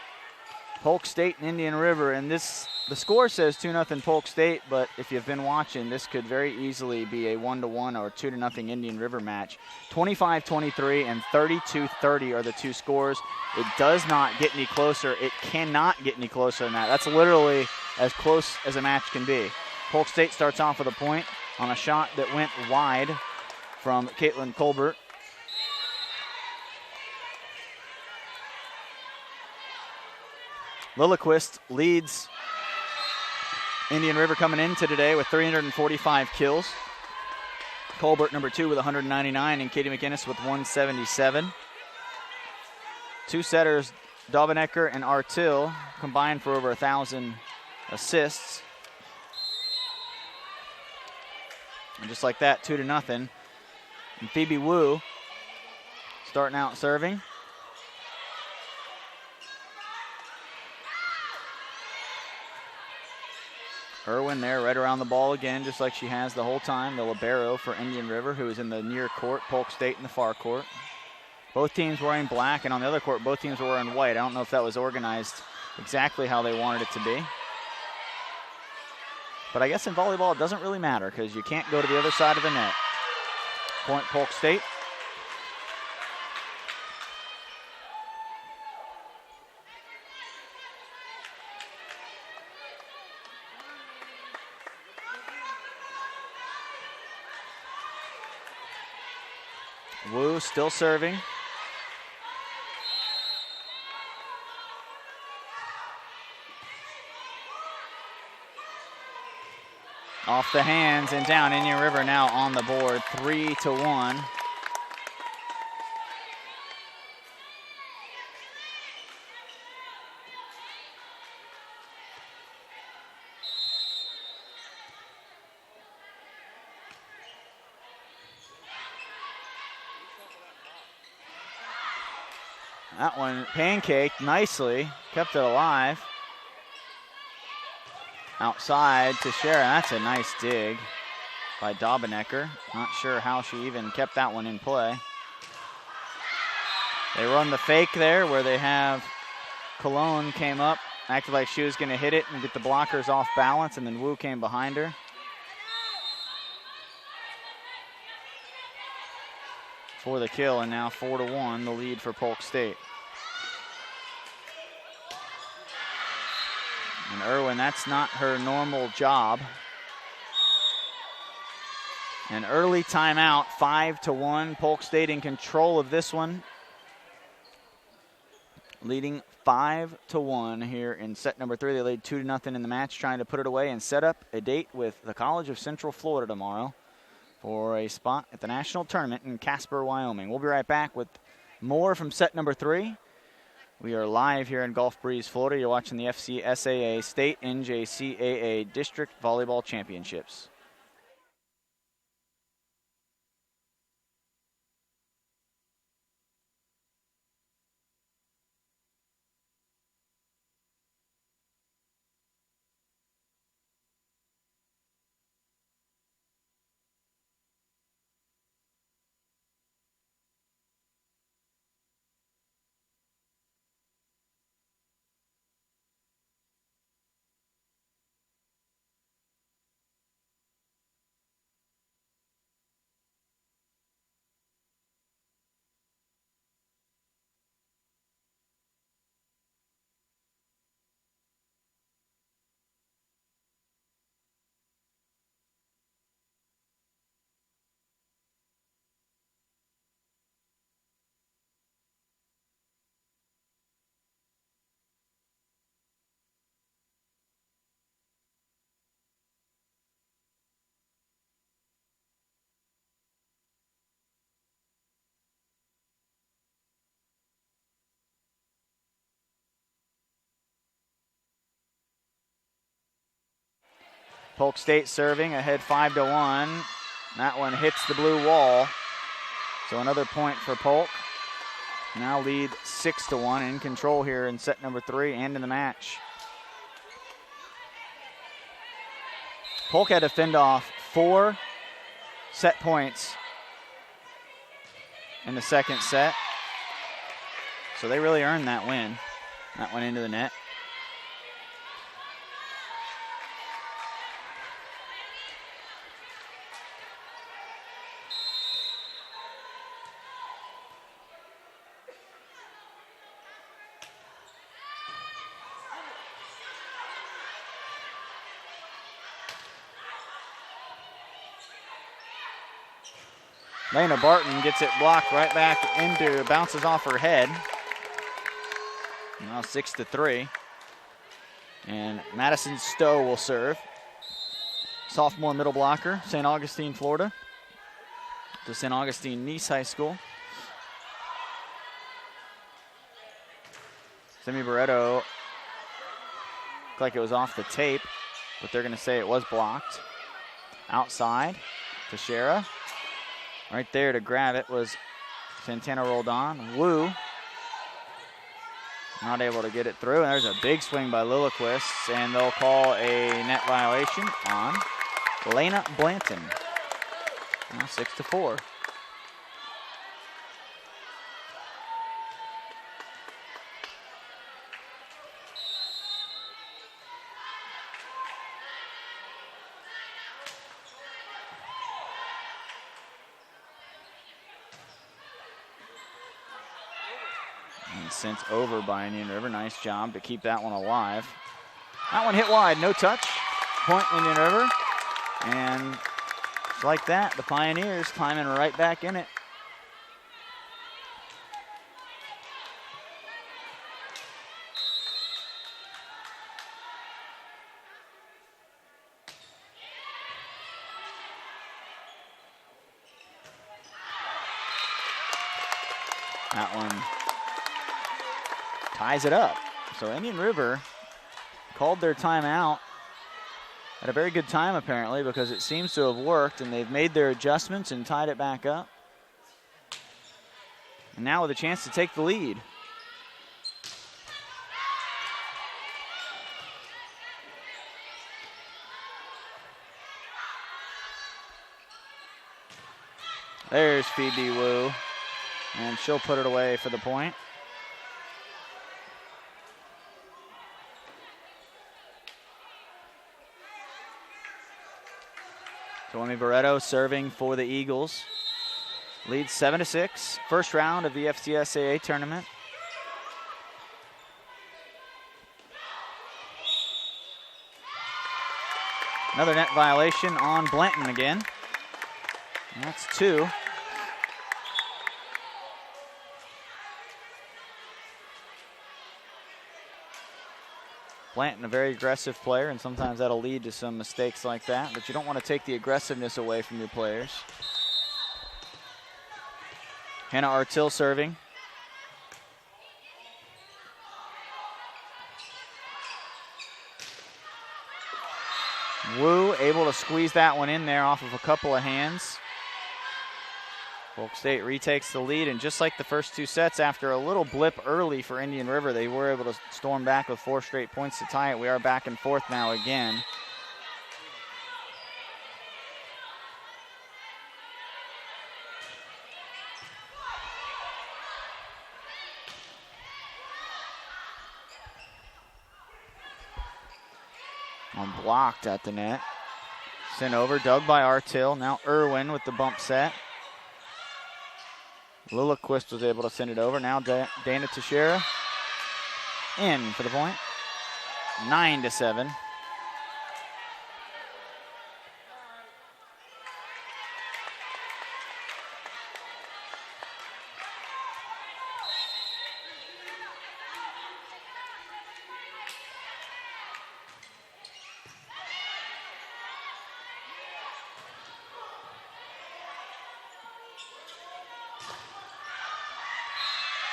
Speaker 1: Polk State and Indian River, and the score says 2-0 Polk State, but if you've been watching, this could very easily be a 1-1 or 2-0 Indian River match. 25-23 and 32-30 are the two scores. It does not get any closer. It cannot get any closer than that. That's literally as close as a match can be. Polk State starts off with a point on a shot that went wide from Caitlin Colbert. Lilliquist leads Indian River coming into today with 345 kills. Colbert, number 2, with 199, and Katie McInnes with 177. Two setters, Daubenecker and Artil, combined for over 1,000 assists. And just like that, 2-0. And Phoebe Wu starting out serving. Irwin there right around the ball again, just like she has the whole time. The libero for Indian River, who is in the near court. Polk State in the far court. Both teams wearing black, and on the other court, both teams were wearing white. I don't know if that was organized exactly how they wanted it to be. But I guess in volleyball, it doesn't really matter because you can't go to the other side of the net. Point Polk State. Wu still serving. Off the hands and down. Indian River now on the board, 3-1. That one pancaked nicely, kept it alive. Outside to Sharon. That's a nice dig by Daubenecker. Not sure how she even kept that one in play. They run the fake there where they have Cologne came up, acted like she was going to hit it and get the blockers off balance, and then Wu came behind her. For the kill, and now 4-1, the lead for Polk State. And Irwin, that's not her normal job. An early timeout, 5-1. Polk State in control of this one. Leading 5-1 here in set number 3. They laid 2-0 in the match, trying to put it away and set up a date with the College of Central Florida tomorrow for a spot at the national tournament in Casper, Wyoming. We'll be right back with more from set number 3. We are live here in Gulf Breeze, Florida. You're watching the FCSAA State NJCAA District Volleyball Championships. Polk State serving ahead 5-1. That one hits the blue wall. So another point for Polk. Now lead 6-1, in control here in set number 3 and in the match. Polk had to fend off 4 set points in the second set. So they really earned that win. That went into the net. Lena Barton gets it blocked right back into, bounces off her head. Now 6-3. And Madison Stowe will serve. Sophomore middle blocker, St. Augustine, Florida. To St. Augustine Nice High School. Semi Barreto looked like it was off the tape, but they're going to say it was blocked. Outside to Shara. Right there to grab it was Santana Roldan. Wu not able to get it through. And there's a big swing by Lilliquist, and they'll call a net violation on Lena Blanton. Now 6-4. Sent over by Indian River. Nice job to keep that one alive. That one hit wide, no touch. Point Indian River. And just like that, the Pioneers climbing right back in it. That one ties it up. So Indian River called their timeout at a very good time apparently, because it seems to have worked, and they've made their adjustments and tied it back up. And now with a chance to take the lead. There's Phoebe Wu, and she'll put it away for the point. Tomi Barreto serving for the Eagles. Leads 7-6. First round of the FCSAA tournament. Another net violation on Blanton again. And that's 2. Blanton, a very aggressive player, and sometimes that'll lead to some mistakes like that, but you don't want to take the aggressiveness away from your players. Hannah Artil serving. Wu able to squeeze that one in there off of a couple of hands. Polk State retakes the lead, and just like the first 2 sets, after a little blip early for Indian River, they were able to storm back with 4 straight points to tie it. We are back and forth now again. Blocked at the net. Sent over, dug by Artil. Now Irwin with the bump set. Lilliquist was able to send it over. Now Dana Teixeira in for the point. 9-7.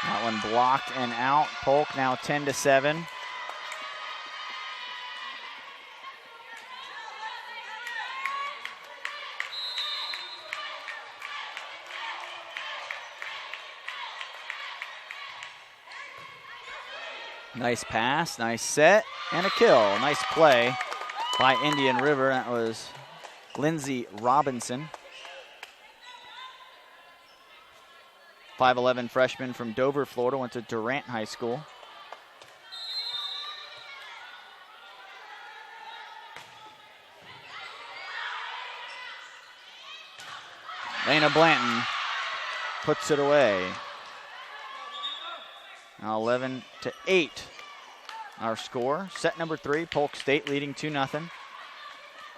Speaker 1: That one blocked and out. Polk now 10-7. Nice pass, nice set, and a kill. Nice play by Indian River. That was Lindsay Robinson. 5'11 freshman from Dover, Florida, went to Durant High School. Lena Blanton puts it away. Now 11-8 our score. Set number 3, Polk State leading 2-0.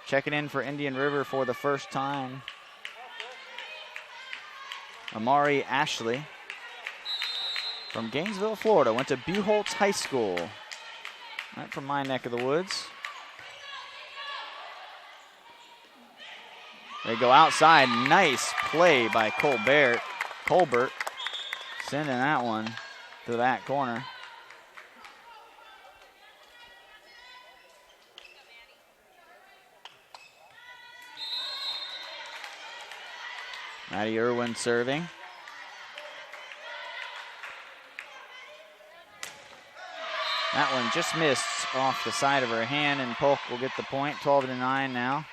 Speaker 1: Checking in for Indian River for the first time, Amari Ashley from Gainesville, Florida. Went to Buchholz High School, right from my neck of the woods. They go outside. Nice play by Colbert. Sending that one to that corner. Maddie Irwin serving. That one just missed off the side of her hand, and Polk will get the point. 12-9 now.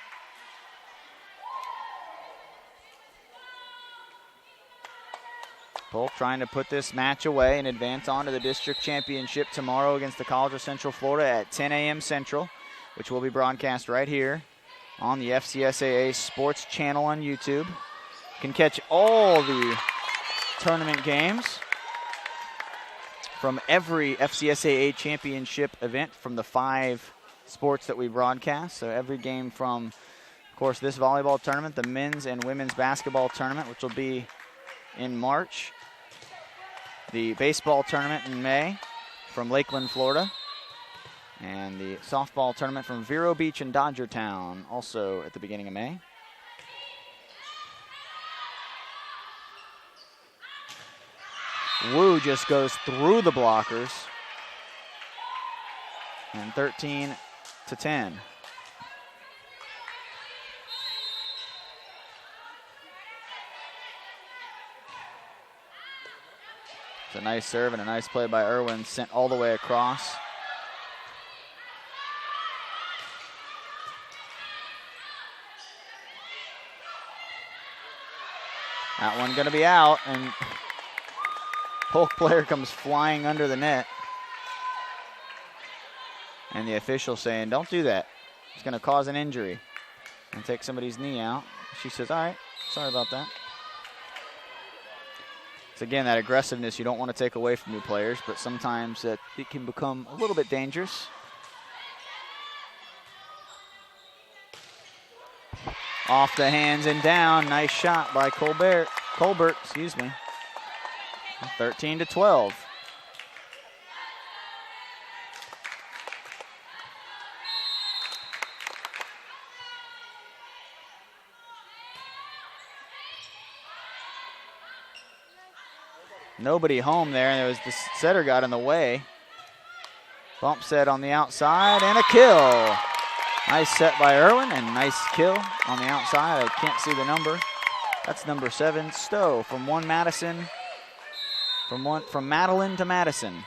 Speaker 1: Polk trying to put this match away and advance on to the district championship tomorrow against the College of Central Florida at 10 a.m. Central, which will be broadcast right here on the FCSAA Sports Channel on YouTube. You can catch all the tournament games from every FCSAA championship event from the 5 sports that we broadcast. So every game from, of course, this volleyball tournament, the men's and women's basketball tournament, which will be in March, the baseball tournament in May from Lakeland, Florida, and the softball tournament from Vero Beach and Dodgertown also at the beginning of May. Wu just goes through the blockers, and 13-10. It's a nice serve and a nice play by Irwin, sent all the way across. That one gonna be out, and Polk player comes flying under the net. And the official saying, don't do that. It's gonna cause an injury and take somebody's knee out. She says, all right, sorry about that. It's again that aggressiveness you don't want to take away from your players, but sometimes it can become a little bit dangerous. Off the hands and down. Nice shot by Colbert, 13-12. Nobody home there, and there was the setter got in the way. Bump set on the outside, and a kill. Nice set by Irwin, and nice kill on the outside. I can't see the number. That's number 7, Stowe, from Madeline to Madison.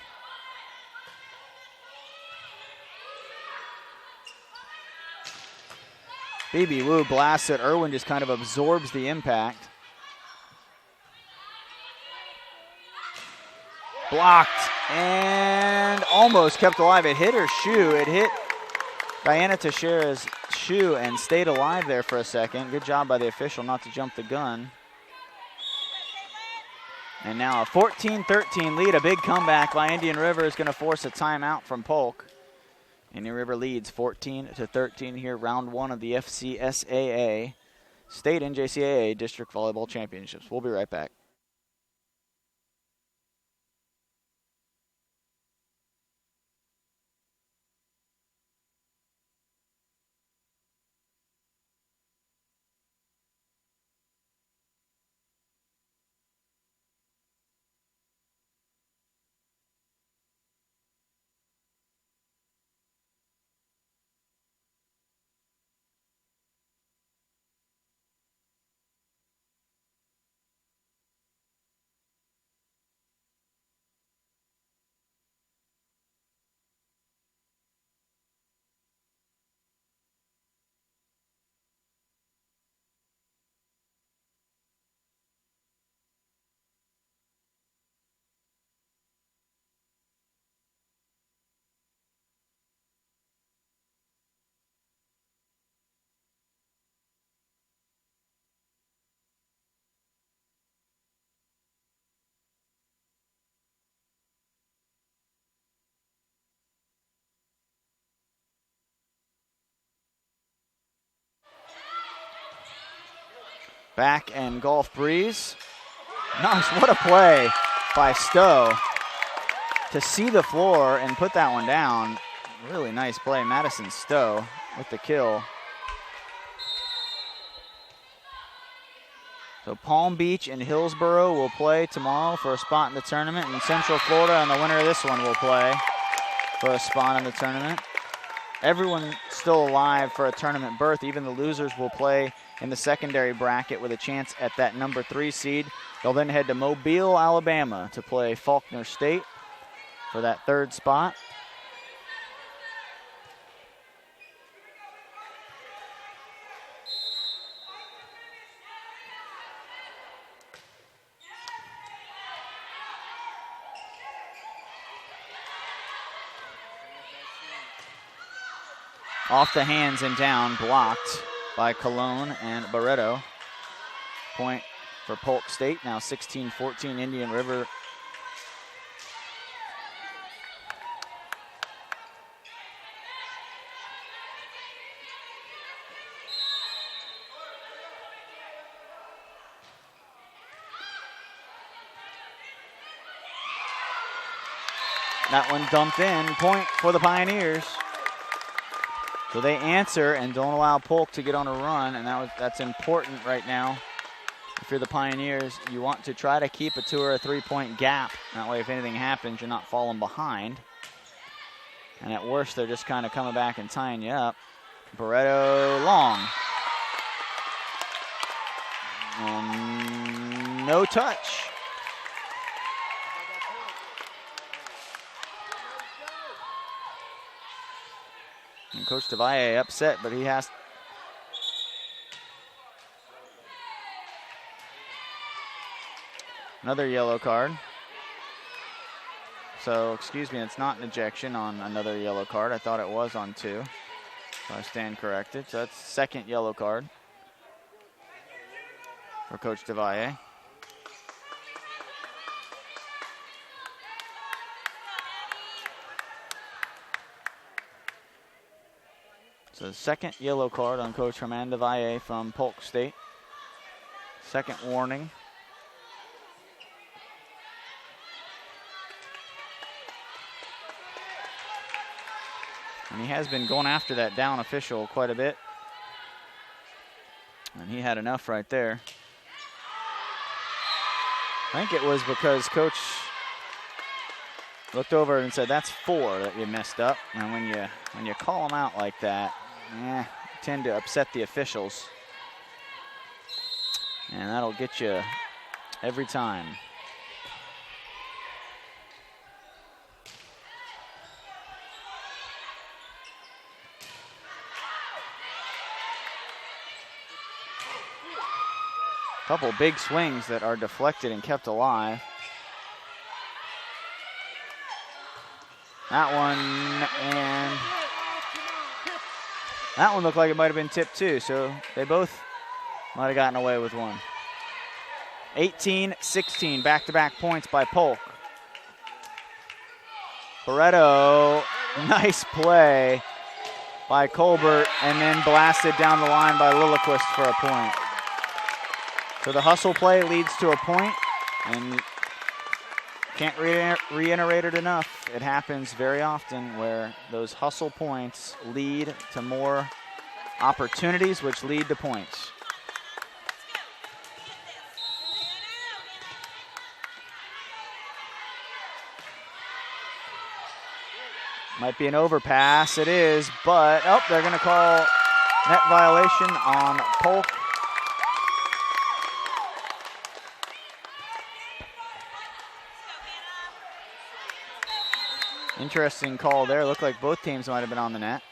Speaker 1: BB Wu blasts it. Irwin just kind of absorbs the impact. Blocked and almost kept alive. It hit her shoe. It hit Diana Teixeira's shoe and stayed alive there for a second. Good job by the official not to jump the gun. And now a 14-13 lead. A big comeback by Indian River is going to force a timeout from Polk. Indian River leads 14-13 here, round 1 of the FCSAA State NJCAA District Volleyball Championships. We'll be right back. Back and golf breeze. Nice, what a play by Stowe to see the floor and put that one down. Really nice play, Madison Stowe with the kill. So Palm Beach and Hillsborough will play tomorrow for a spot in the tournament, and Central Florida and the winner of this one will play for a spot in the tournament. Everyone still alive for a tournament berth. Even the losers will play in the secondary bracket with a chance at that number 3 seed. They'll then head to Mobile, Alabama to play Faulkner State for that 3rd spot. Off the hands and down, blocked by Cologne and Barreto. Point for Polk State, now 16-14 Indian River. That one dumped in, point for the Pioneers. So they answer and don't allow Polk to get on a run, and that's important right now. If you're the Pioneers, you want to try to keep a 2 or a 3-point gap. That way, if anything happens, you're not falling behind. And at worst, they're just kind of coming back and tying you up. Barreto long. And no touch. And Coach Devalle upset, but he has. Another yellow card. So, excuse me, it's not an ejection on another yellow card. I thought it was on 2. So I stand corrected. So that's 2nd yellow card for Coach Devalle. So 2nd yellow card on Coach Herman Devalle from Polk State. 2nd warning. And he has been going after that down official quite a bit. And he had enough right there. I think it was because Coach looked over and said, that's 4 that you messed up. And when you call them out like that, tend to upset the officials. And that'll get you every time. Couple big swings that are deflected and kept alive. That one looked like it might have been tipped too, so they both might have gotten away with one. 18-16, back-to-back points by Polk. Barreto, nice play by Colbert, and then blasted down the line by Lilliquist for a point. So the hustle play leads to a point, and can't reiterate it enough. It happens very often where those hustle points lead to more opportunities, which lead to points. Might be an overpass. It is, but they're going to call net violation on Polk. Interesting call there. Looked like both teams might have been on the net.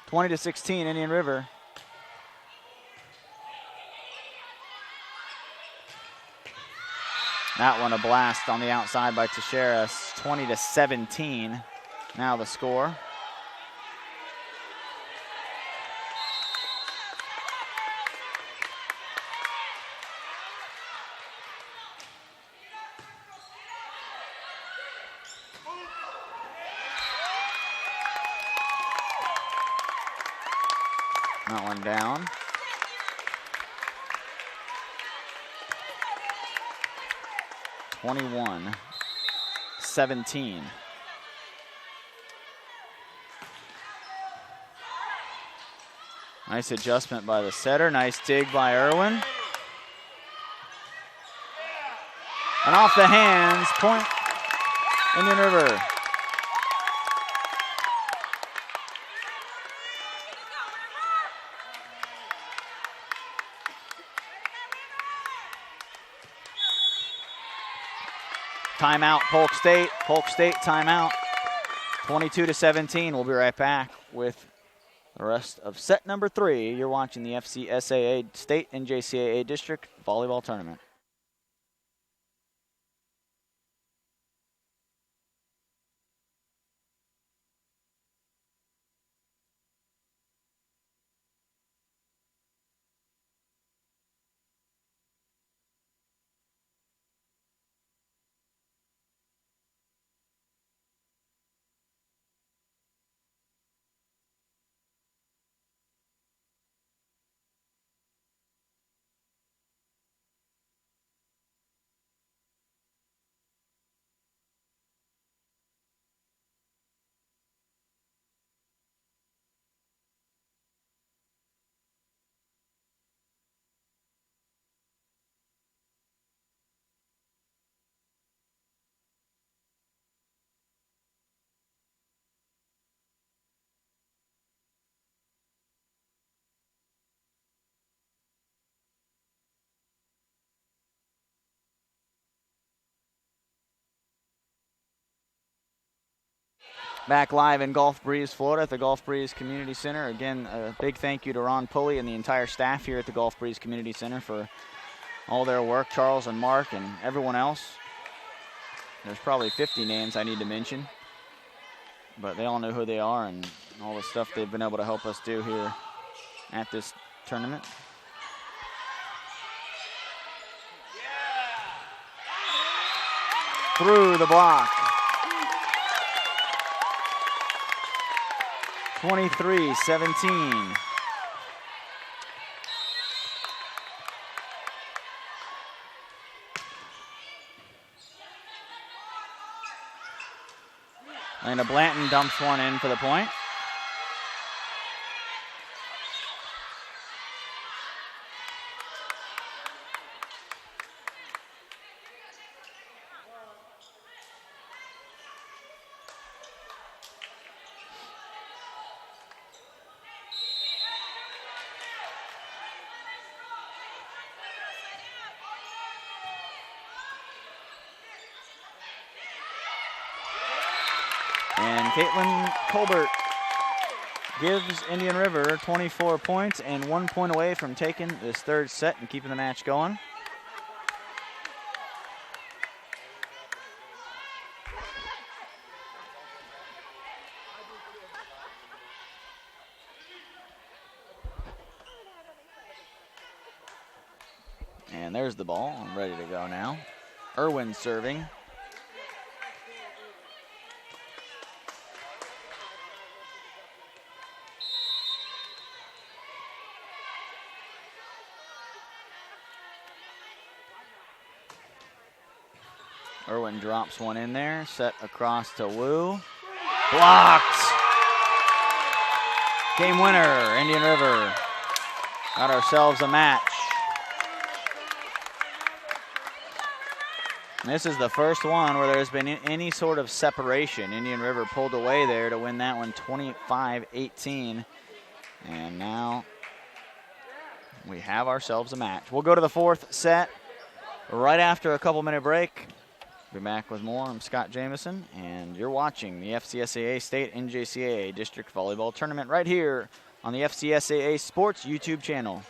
Speaker 1: 20-16, Indian River. That one a blast on the outside by Teixeira. 20-17. Now the score. That one down. 21-17. Nice adjustment by the setter. Nice dig by Irwin. And off the hands, point Indian River. Timeout, Polk State. Polk State timeout. 22-17. We'll be right back with the rest of set number 3. You're watching the FCSAA State and JCAA District Volleyball Tournament. Back live in Gulf Breeze, Florida at the Gulf Breeze Community Center. Again, a big thank you to Ron Pulley and the entire staff here at the Gulf Breeze Community Center for all their work. Charles and Mark and everyone else. There's probably 50 names I need to mention, but they all know who they are and all the stuff they've been able to help us do here at this tournament. Through the block. 23-17. Lena Blanton dumps one in for the point. Caitlin Colbert gives Indian River 24 points and 1 point away from taking this third set and keeping the match going. And there's the ball. I'm ready to go now. Irwin serving. Irwin drops one in there, set across to Wu. Blocked! Game winner, Indian River. Got ourselves a match. And this is the first one where there's been any sort of separation. Indian River pulled away there to win that one 25-18. And now we have ourselves a match. We'll go to the fourth set right after a couple-minute break. Be back with more. I'm Scott Jamison, and you're watching the FCSAA State NJCAA District Volleyball Tournament right here on the FCSAA Sports YouTube channel.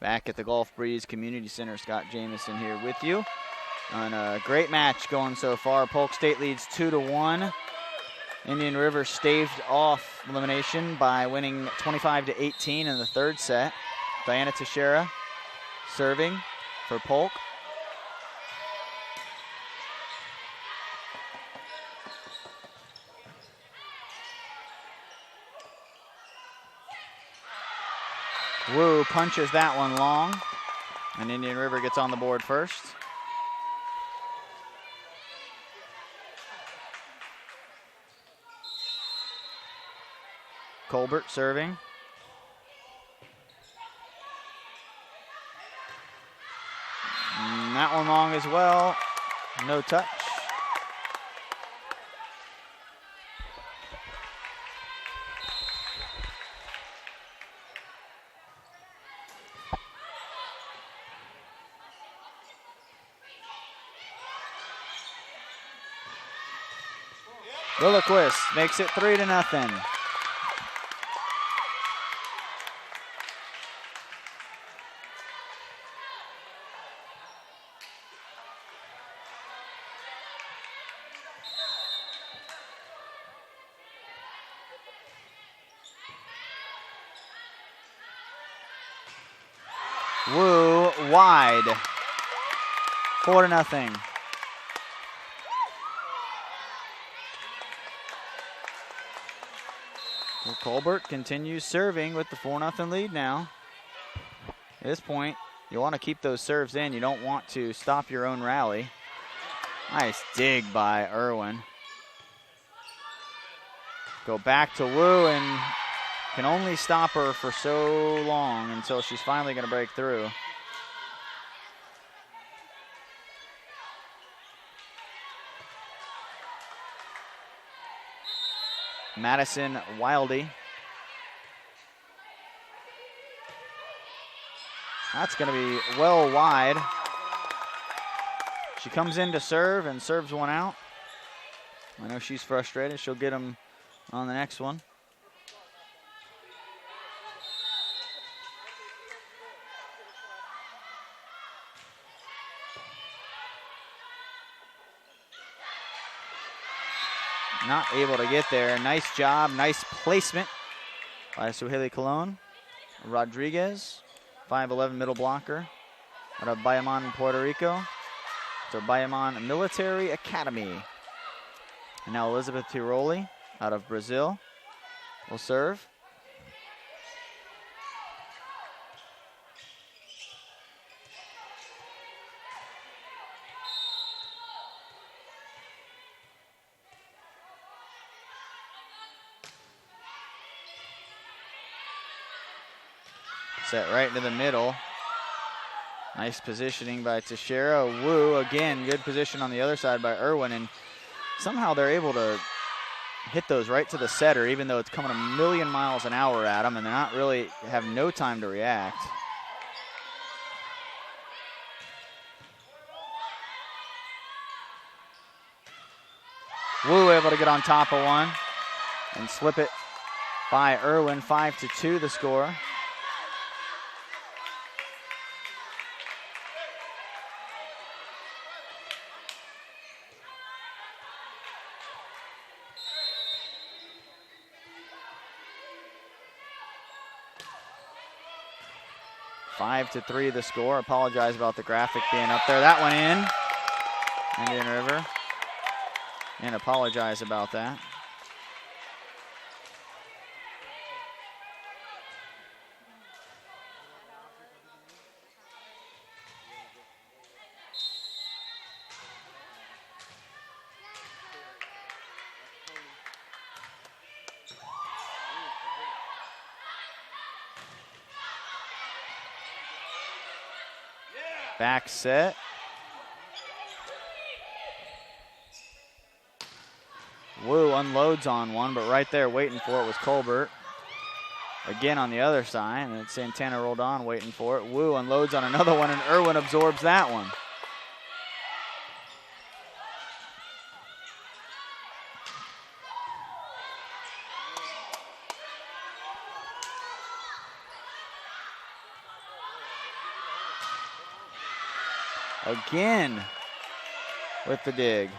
Speaker 1: Back at the Gulf Breeze Community Center, Scott Jamieson here with you. On a great match going so far. Polk State leads 2-1. Indian River staved off elimination by winning 25-18 in the third set. Diana Teixeira serving for Polk. Wu punches that one long, and Indian River gets on the board first. Colbert serving. And that one long as well. No touch. Lilliquist makes it 3-0. Wu wide. 4-0. Well, Colbert continues serving with the 4-0 lead now. At this point, you want to keep those serves in. You don't want to stop your own rally. Nice dig by Irwin. Go back to Wu and can only stop her for so long until she's finally going to break through. Madison Wildy. That's going to be well wide. She comes in to serve and serves one out. I know she's frustrated. She'll get him on the next one. Not able to get there. Nice job, nice placement by Suheli Colon. Rodriguez, 5'11" middle blocker out of Bayamon, Puerto Rico. So Bayamon Military Academy. And now Elizabeth Tiroli out of Brazil will serve. Set right into the middle. Nice positioning by Teixeira. Wu, again, good position on the other side by Irwin, and somehow they're able to hit those right to the setter, even though it's coming a million miles an hour at them, and they're not really, have no time to react. Wu able to get on top of one and slip it by Irwin. 5-2 the score. Five to 3 the score. Apologize about the graphic being up there. That one in. Indian River. And apologize about that. Back set. Wu unloads on one, but right there waiting for it was Colbert. Again on the other side, and Santana rolled on waiting for it. Wu unloads on another one, and Irwin absorbs that one. again with the dig.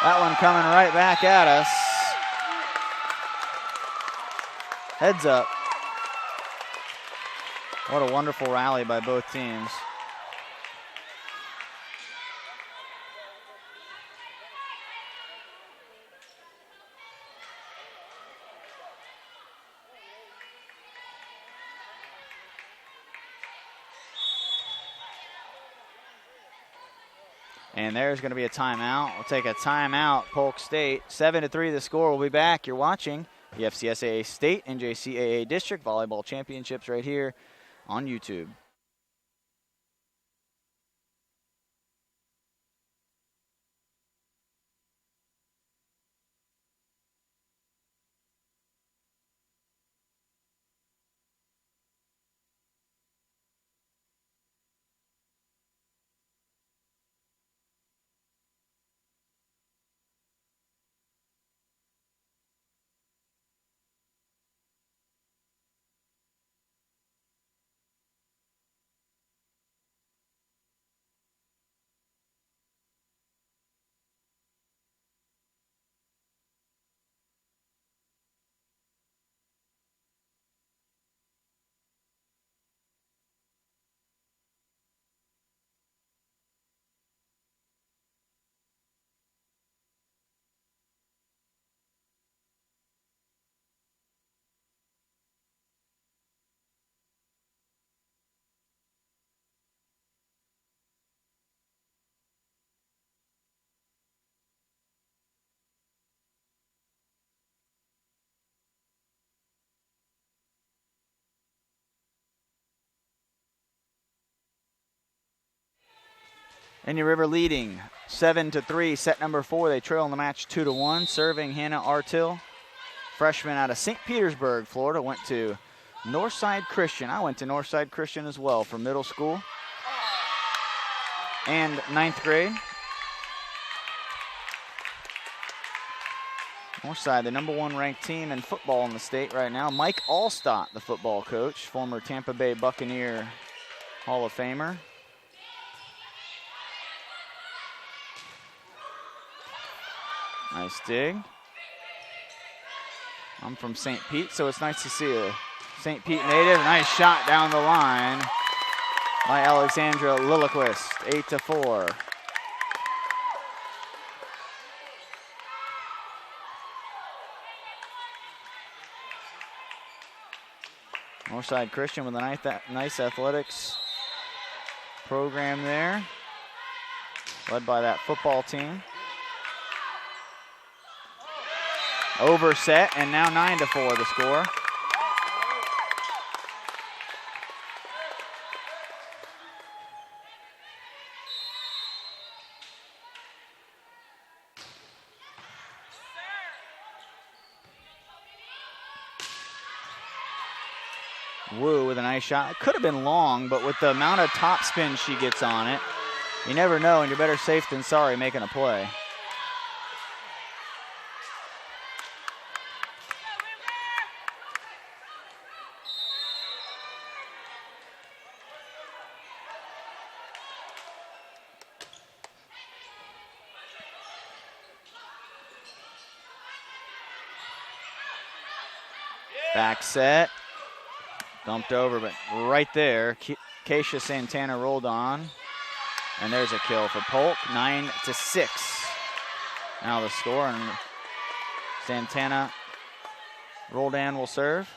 Speaker 1: That one coming right back at us. Heads up. What a wonderful rally by both teams. And there's going to be a timeout. We'll take a timeout, Polk State. 7-3 the score. We'll be back. You're watching the FCSAA State and JCAA District Volleyball Championships right here on YouTube. Indian River leading 7-3, set number 4. They trail in the match 2-1. Serving Hannah Artill, freshman out of St. Petersburg, Florida, went to Northside Christian. I went to Northside Christian as well for middle school and 9th grade. Northside, the #1 ranked team in football in the state right now. Mike Allstott, the football coach, former Tampa Bay Buccaneer Hall of Famer. Nice dig. I'm from St. Pete, so it's nice to see a St. Pete native. Nice shot down the line by Alexandra Lilliquist, 8-4. Northside Christian with a nice athletics program there, led by that football team. Overset, and now 9-4 the score. Wu with a nice shot. It could have been long, but with the amount of top spin she gets on it, you never know, and you're better safe than sorry making a play. Back set, dumped over, but right there, Keisha Santana rolled on, and there's a kill for Polk, 9-6. Now the score, and Santana Roldan will serve.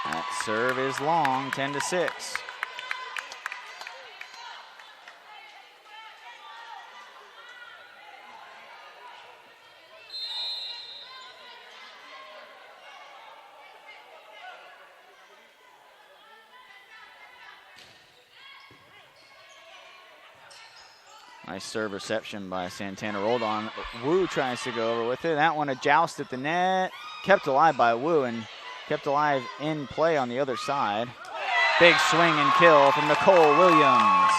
Speaker 1: That serve is long, 10-6. Nice serve reception by Santana. Rolled on. Wu tries to go over with it. That one a joust at the net. Kept alive by Wu and kept alive in play on the other side. Big swing and kill from Nicole Williams.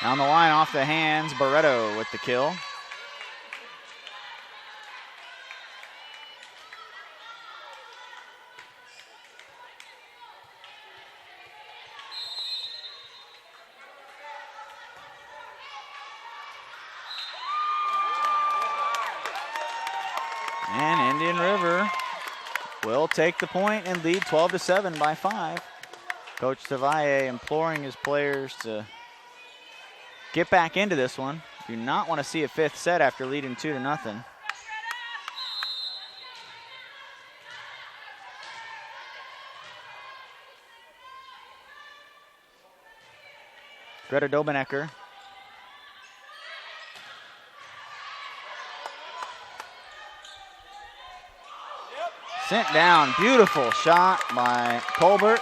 Speaker 1: Down the line, off the hands, Barreto with the kill. And Indian River will take the point and lead 12-7 by 5. Coach Tavaye imploring his players to get back into this one. Do not want to see a 5th set after leading 2-0. Greta Dobenecker. Sent down, beautiful shot by Colbert.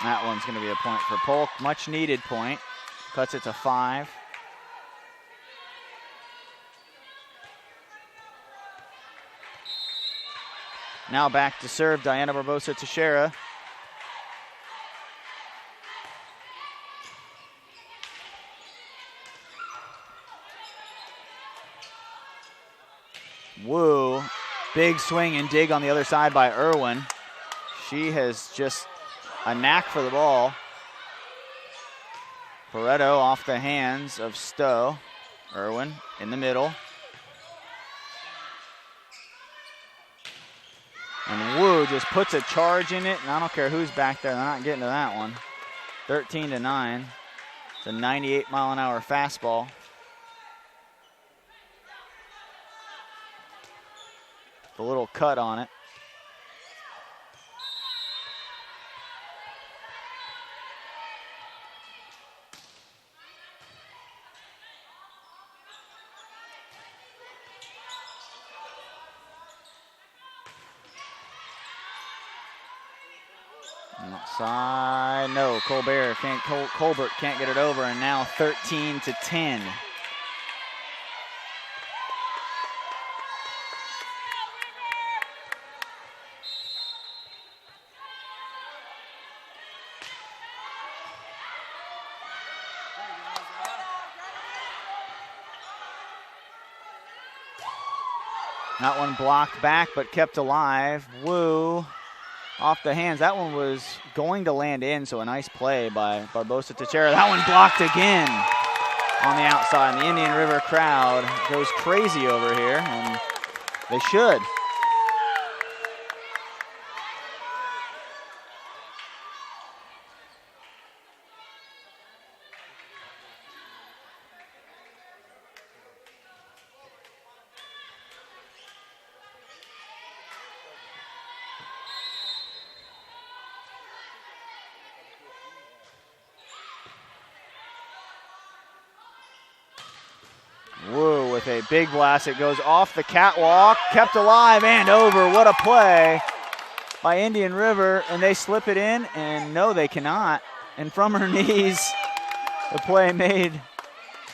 Speaker 1: That one's going to be a point for Polk, much needed point. Cuts it to 5. Now back to serve, Diana Barbosa Teixeira. Woo, big swing and dig on the other side by Irwin. She has just a knack for the ball. Barreto off the hands of Stowe. Irwin in the middle. And Wu just puts a charge in it, and I don't care who's back there. They're not getting to that one. 13-9. It's a 98-mile-an-hour fastball. A little cut on it. Outside, no, Colbert Colbert can't get it over, and now 13-10. That one blocked back, but kept alive. Woo. Off the hands. That one was going to land in, so a nice play by Barbosa Teixeira. That one blocked again on the outside. The Indian River crowd goes crazy over here, and they should. Woo, with a big blast. It goes off the catwalk, kept alive and over. What a play by Indian River, and they slip it in, and no, they cannot. And from her knees, the play made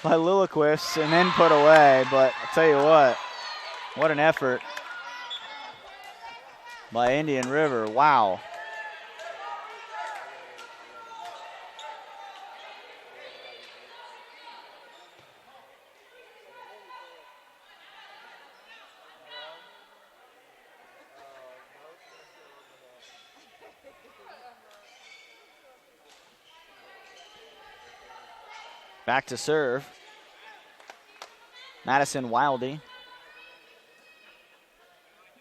Speaker 1: by Lilliquist and then put away. But I'll tell you what an effort by Indian River. Wow. Back to serve. Madison Wildy.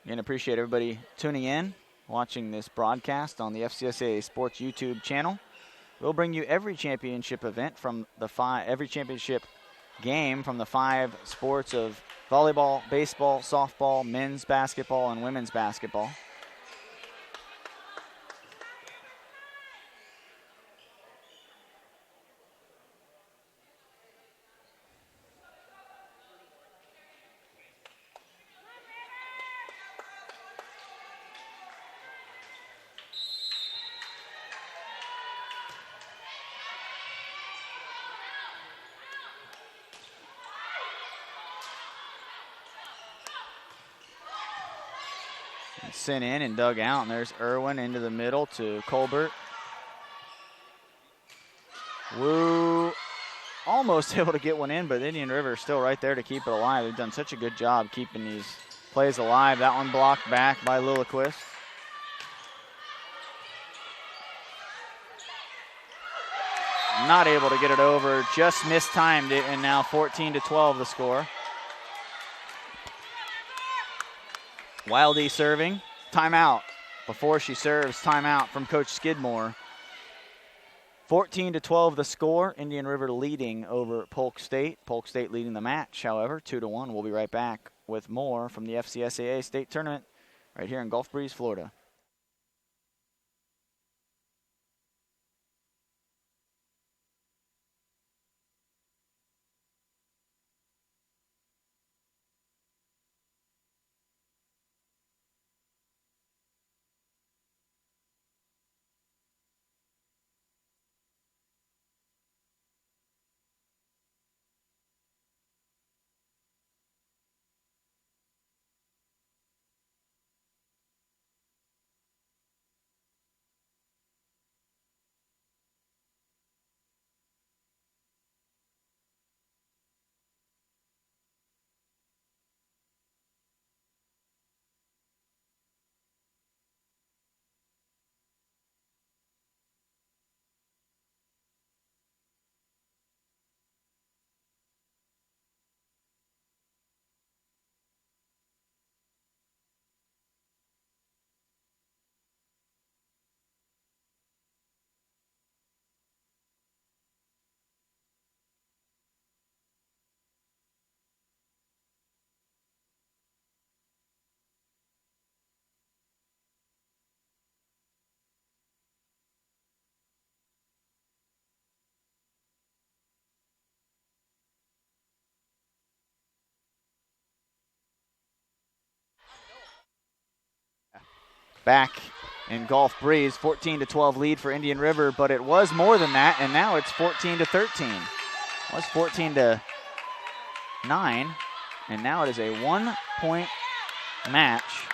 Speaker 1: Again, appreciate everybody tuning in, watching this broadcast on the FCSAA Sports YouTube channel. We'll bring you every championship event from the every championship game from the 5 sports of volleyball, baseball, softball, men's basketball, and women's basketball. Sent in and dug out, and there's Irwin into the middle to Colbert. Woo, almost able to get one in, but Indian River still right there to keep it alive. They've done such a good job keeping these plays alive. That one blocked back by Lilliquist. Not able to get it over, just mistimed it, and now 14-12 the score. Wildy serving, timeout. Before she serves, timeout from Coach Skidmore. 14-12 the score. Indian River leading over Polk State. Polk State leading the match, however, 2-1. We'll be right back with more from the FCSAA State Tournament right here in Gulf Breeze, Florida. Back in Gulf Breeze, 14-12 lead for Indian River, but it was more than that, and now it's 14-13. It was 14-9, and now it is a 1-point match.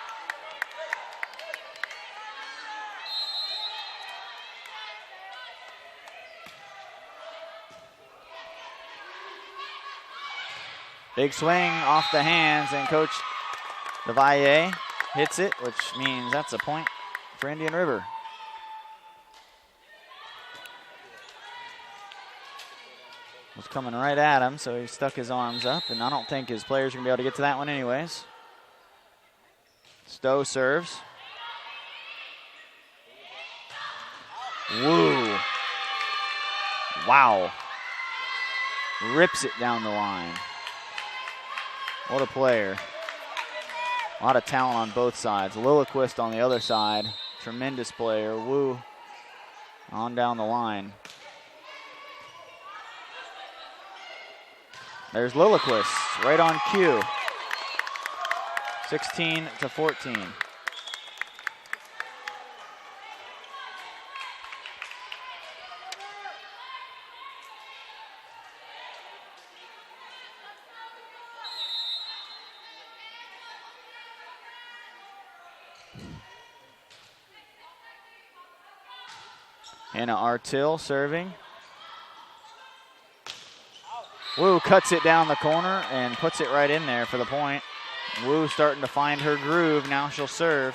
Speaker 1: Big swing off the hands, and Coach DeValle hits it, which means that's a point for Indian River. Was coming right at him, so he stuck his arms up, and I don't think his players are going to be able to get to that one anyways. Stowe serves. Woo. Wow. Rips it down the line. What a player. A lot of talent on both sides. Lilliquist on the other side. Tremendous player. Woo. On down the line. There's Lilliquist right on cue. 16-14. Hannah Artill serving. Woo cuts it down the corner and puts it right in there for the point. Woo starting to find her groove. Now she'll serve.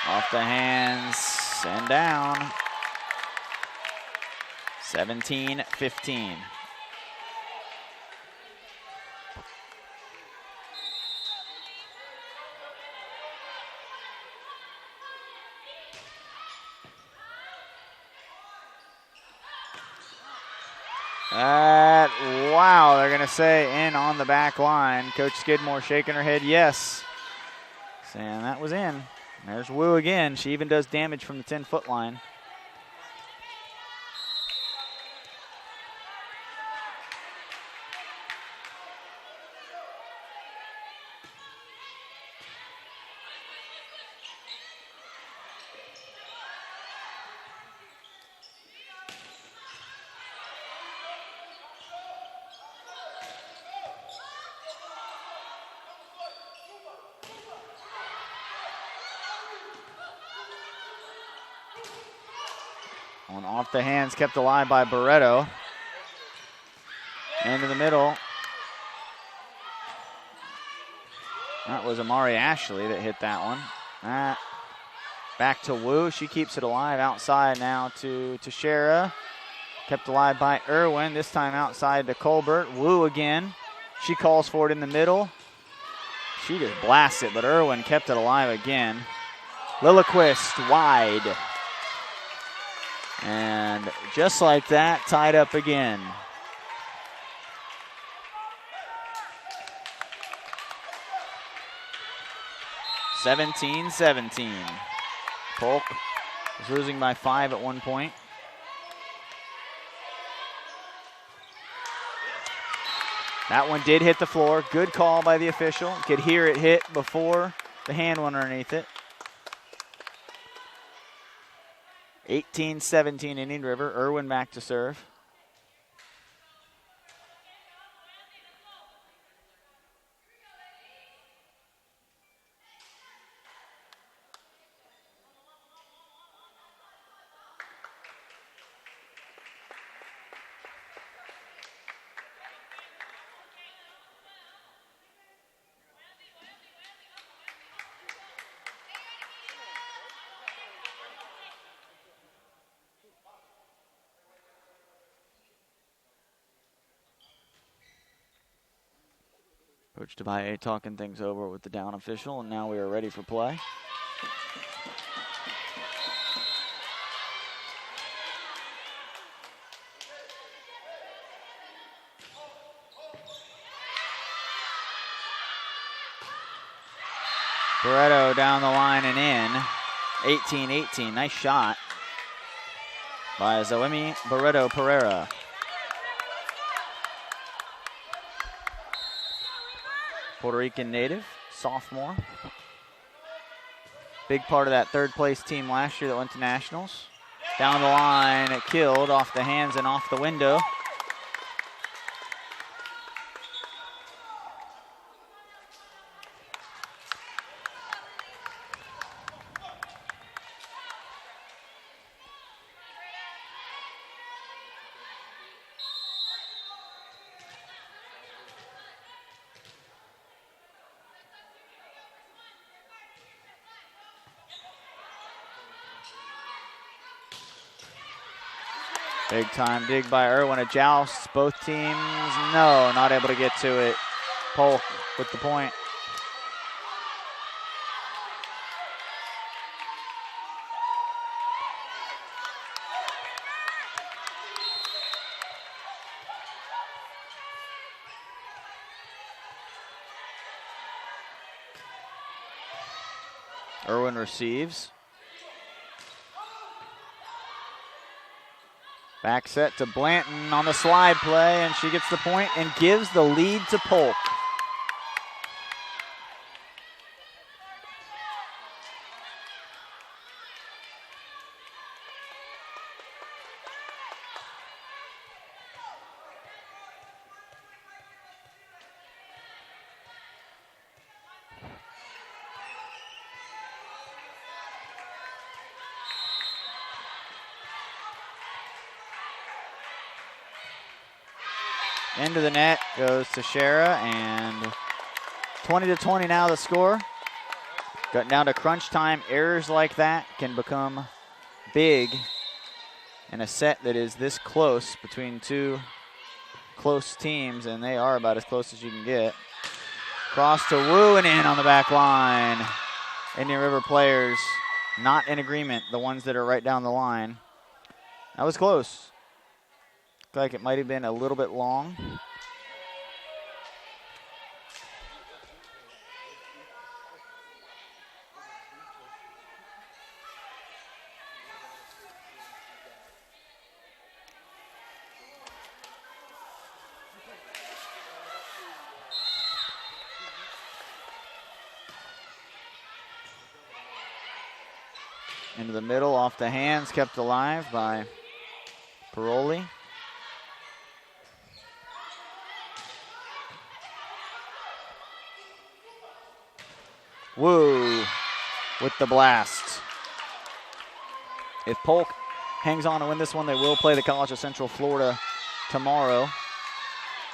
Speaker 1: Off the hands and down. 17-15. Wow, they're going to say in on the back line. Coach Skidmore shaking her head yes. Saying that was in. There's Wu again. She even does damage from the 10-foot line. On off the hands, kept alive by Barreto. Into the middle. That was Amari Ashley that hit that one. Back to Wu. She keeps it alive outside now to Teixeira. Kept alive by Irwin. This time outside to Colbert. Wu again. She calls for it in the middle. She just blasts it, but Irwin kept it alive again. Lilliquist wide. And just like that, tied up again. (17-17). Polk was losing by 5 at one point. That one did hit the floor. Good call by the official. Could hear it hit before the hand went underneath it. 18-17 Indian River. Irwin back to serve. Coach DeBaye talking things over with the down official, and now we are ready for play. Barreto down the line and in. 18-18. Nice shot by Zoemi Barreto Pereira. Puerto Rican native, sophomore. Big part of that third place team last year that went to nationals. Down the line, it killed off the hands and off the window. Big time dig by Irwin. A joust. Both teams, no, not able to get to it. Polk with the point. Irwin receives. Back set to Blanton on the slide play, and she gets the point and gives the lead to Polk. Into the net goes Teixeira, and 20-20 now the score. Got down to crunch time. Errors like that can become big in a set that is this close between two close teams, and they are about as close as you can get. Cross to Wu and in on the back line. Indian River players not in agreement, the ones that are right down the line. That was close. Looked like it might have been a little bit long. Into the middle, off the hands, kept alive by Paroli. Wu with the blast. If Polk hangs on to win this one, they will play the College of Central Florida tomorrow.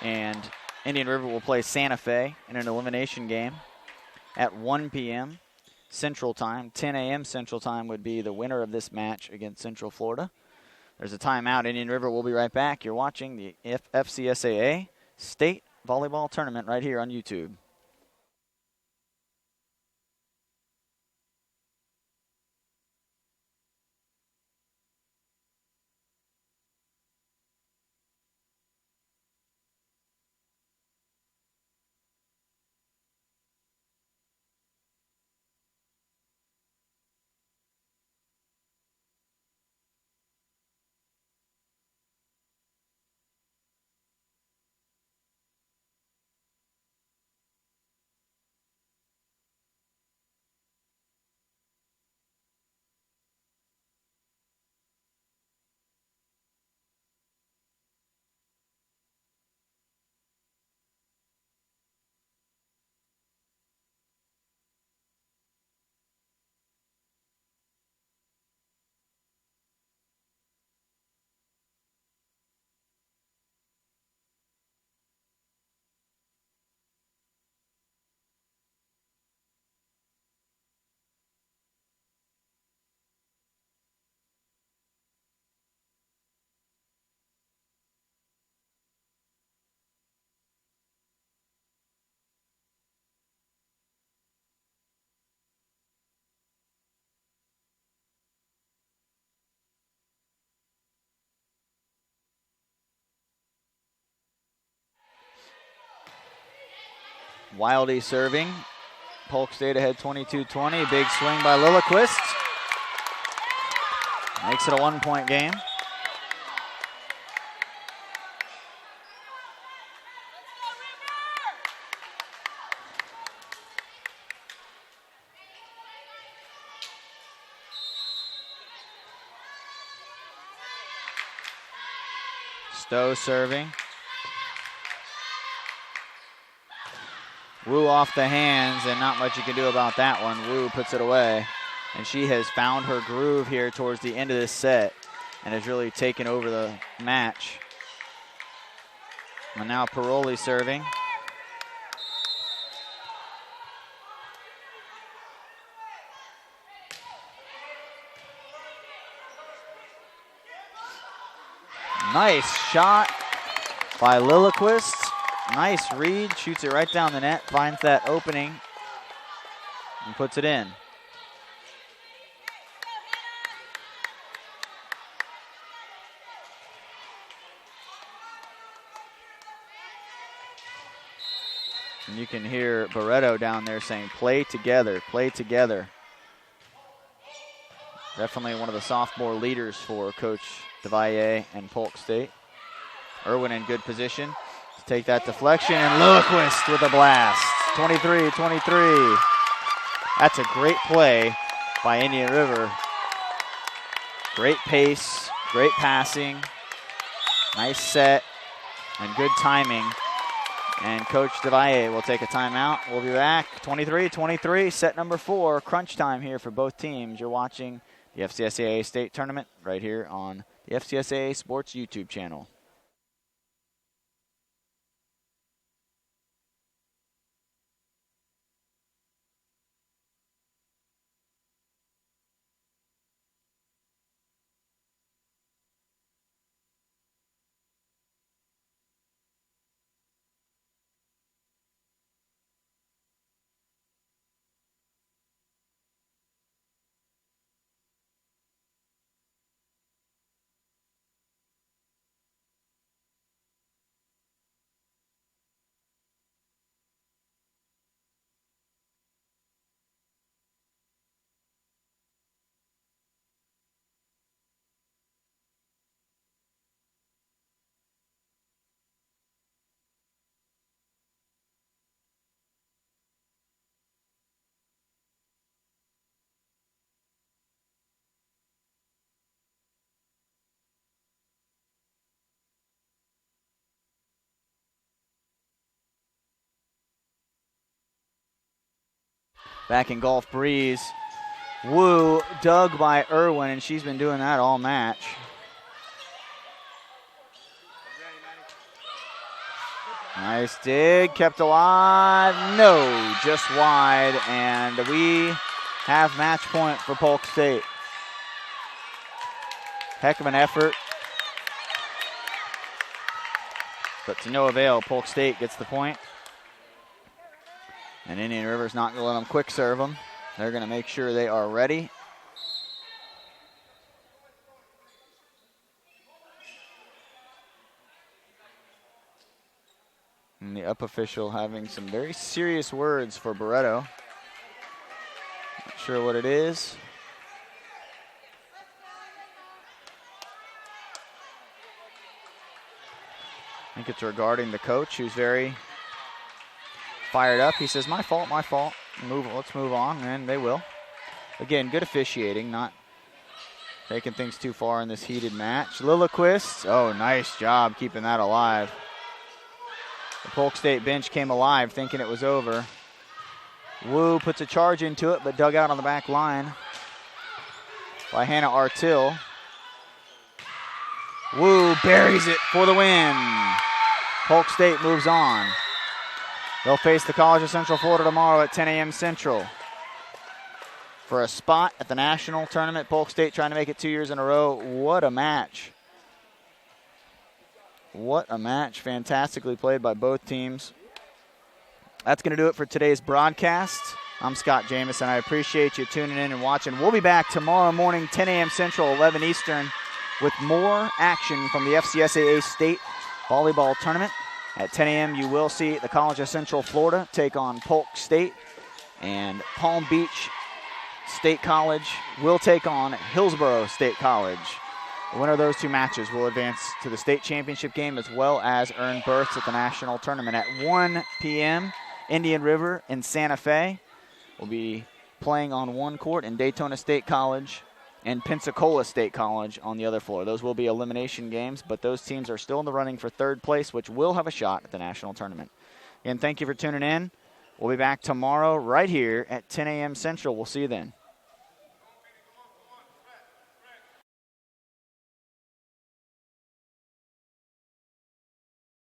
Speaker 1: And Indian River will play Santa Fe in an elimination game at 1 p.m. Central Time. 10 a.m. Central Time would be the winner of this match against Central Florida. There's a timeout. Indian River will be right back. You're watching the FCSAA State Volleyball Tournament right here on YouTube. Wildy serving. Polk State ahead 22-20. Big swing by Lilliquist. Makes it a 1-point game. Stowe serving. Wu off the hands, and not much you can do about that one. Wu puts it away, and she has found her groove here towards the end of this set and has really taken over the match. And now Paroli serving. Nice shot by Lilliquist. Nice read, shoots it right down the net, finds that opening, and puts it in. And you can hear Barreto down there saying, play together, play together. Definitely one of the sophomore leaders for Coach DeValle and Polk State. Irwin in good position. Take that deflection, and Lilliquist with a blast. 23-23. That's a great play by Indian River. Great pace, great passing, nice set, and good timing. And Coach DeValle will take a timeout. We'll be back. 23-23, set number 4. Crunch time here for both teams. You're watching the FCSAA State Tournament right here on the FCSAA Sports YouTube channel. Back in Gulf Breeze, Woo, dug by Irwin, and she's been doing that all match. Nice dig, kept alive. No, just wide, and we have match point for Polk State. Heck of an effort, but to no avail. Polk State gets the point. And Indian River's not going to let them quick serve them. They're going to make sure they are ready. And the up official having some very serious words for Barreto. Not sure what it is. I think it's regarding the coach, who's very fired up. He says, my fault, my fault. Let's move on, and they will. Again, good officiating, not taking things too far in this heated match. Lilliquist, oh, nice job keeping that alive. The Polk State bench came alive thinking it was over. Wu puts a charge into it, but dug out on the back line by Hannah Artill. Wu buries it for the win. Polk State moves on. They'll face the College of Central Florida tomorrow at 10 a.m. Central for a spot at the national tournament. Polk State trying to make it 2 years in a row. What a match. What a match. Fantastically played by both teams. That's going to do it for today's broadcast. I'm Scott Jamison. I appreciate you tuning in and watching. We'll be back tomorrow morning, 10 a.m. Central, 11 Eastern, with more action from the FCSAA State Volleyball Tournament. At 10 a.m., you will see the College of Central Florida take on Polk State, and Palm Beach State College will take on Hillsborough State College. The winner of those two matches will advance to the state championship game as well as earn berths at the national tournament. At 1 p.m., Indian River and Santa Fe will be playing on one court, in Daytona State College and Pensacola State College on the other floor. Those will be elimination games, but those teams are still in the running for third place, which will have a shot at the national tournament. Again, thank you for tuning in. We'll be back tomorrow right here at 10 a.m. Central. We'll see you then.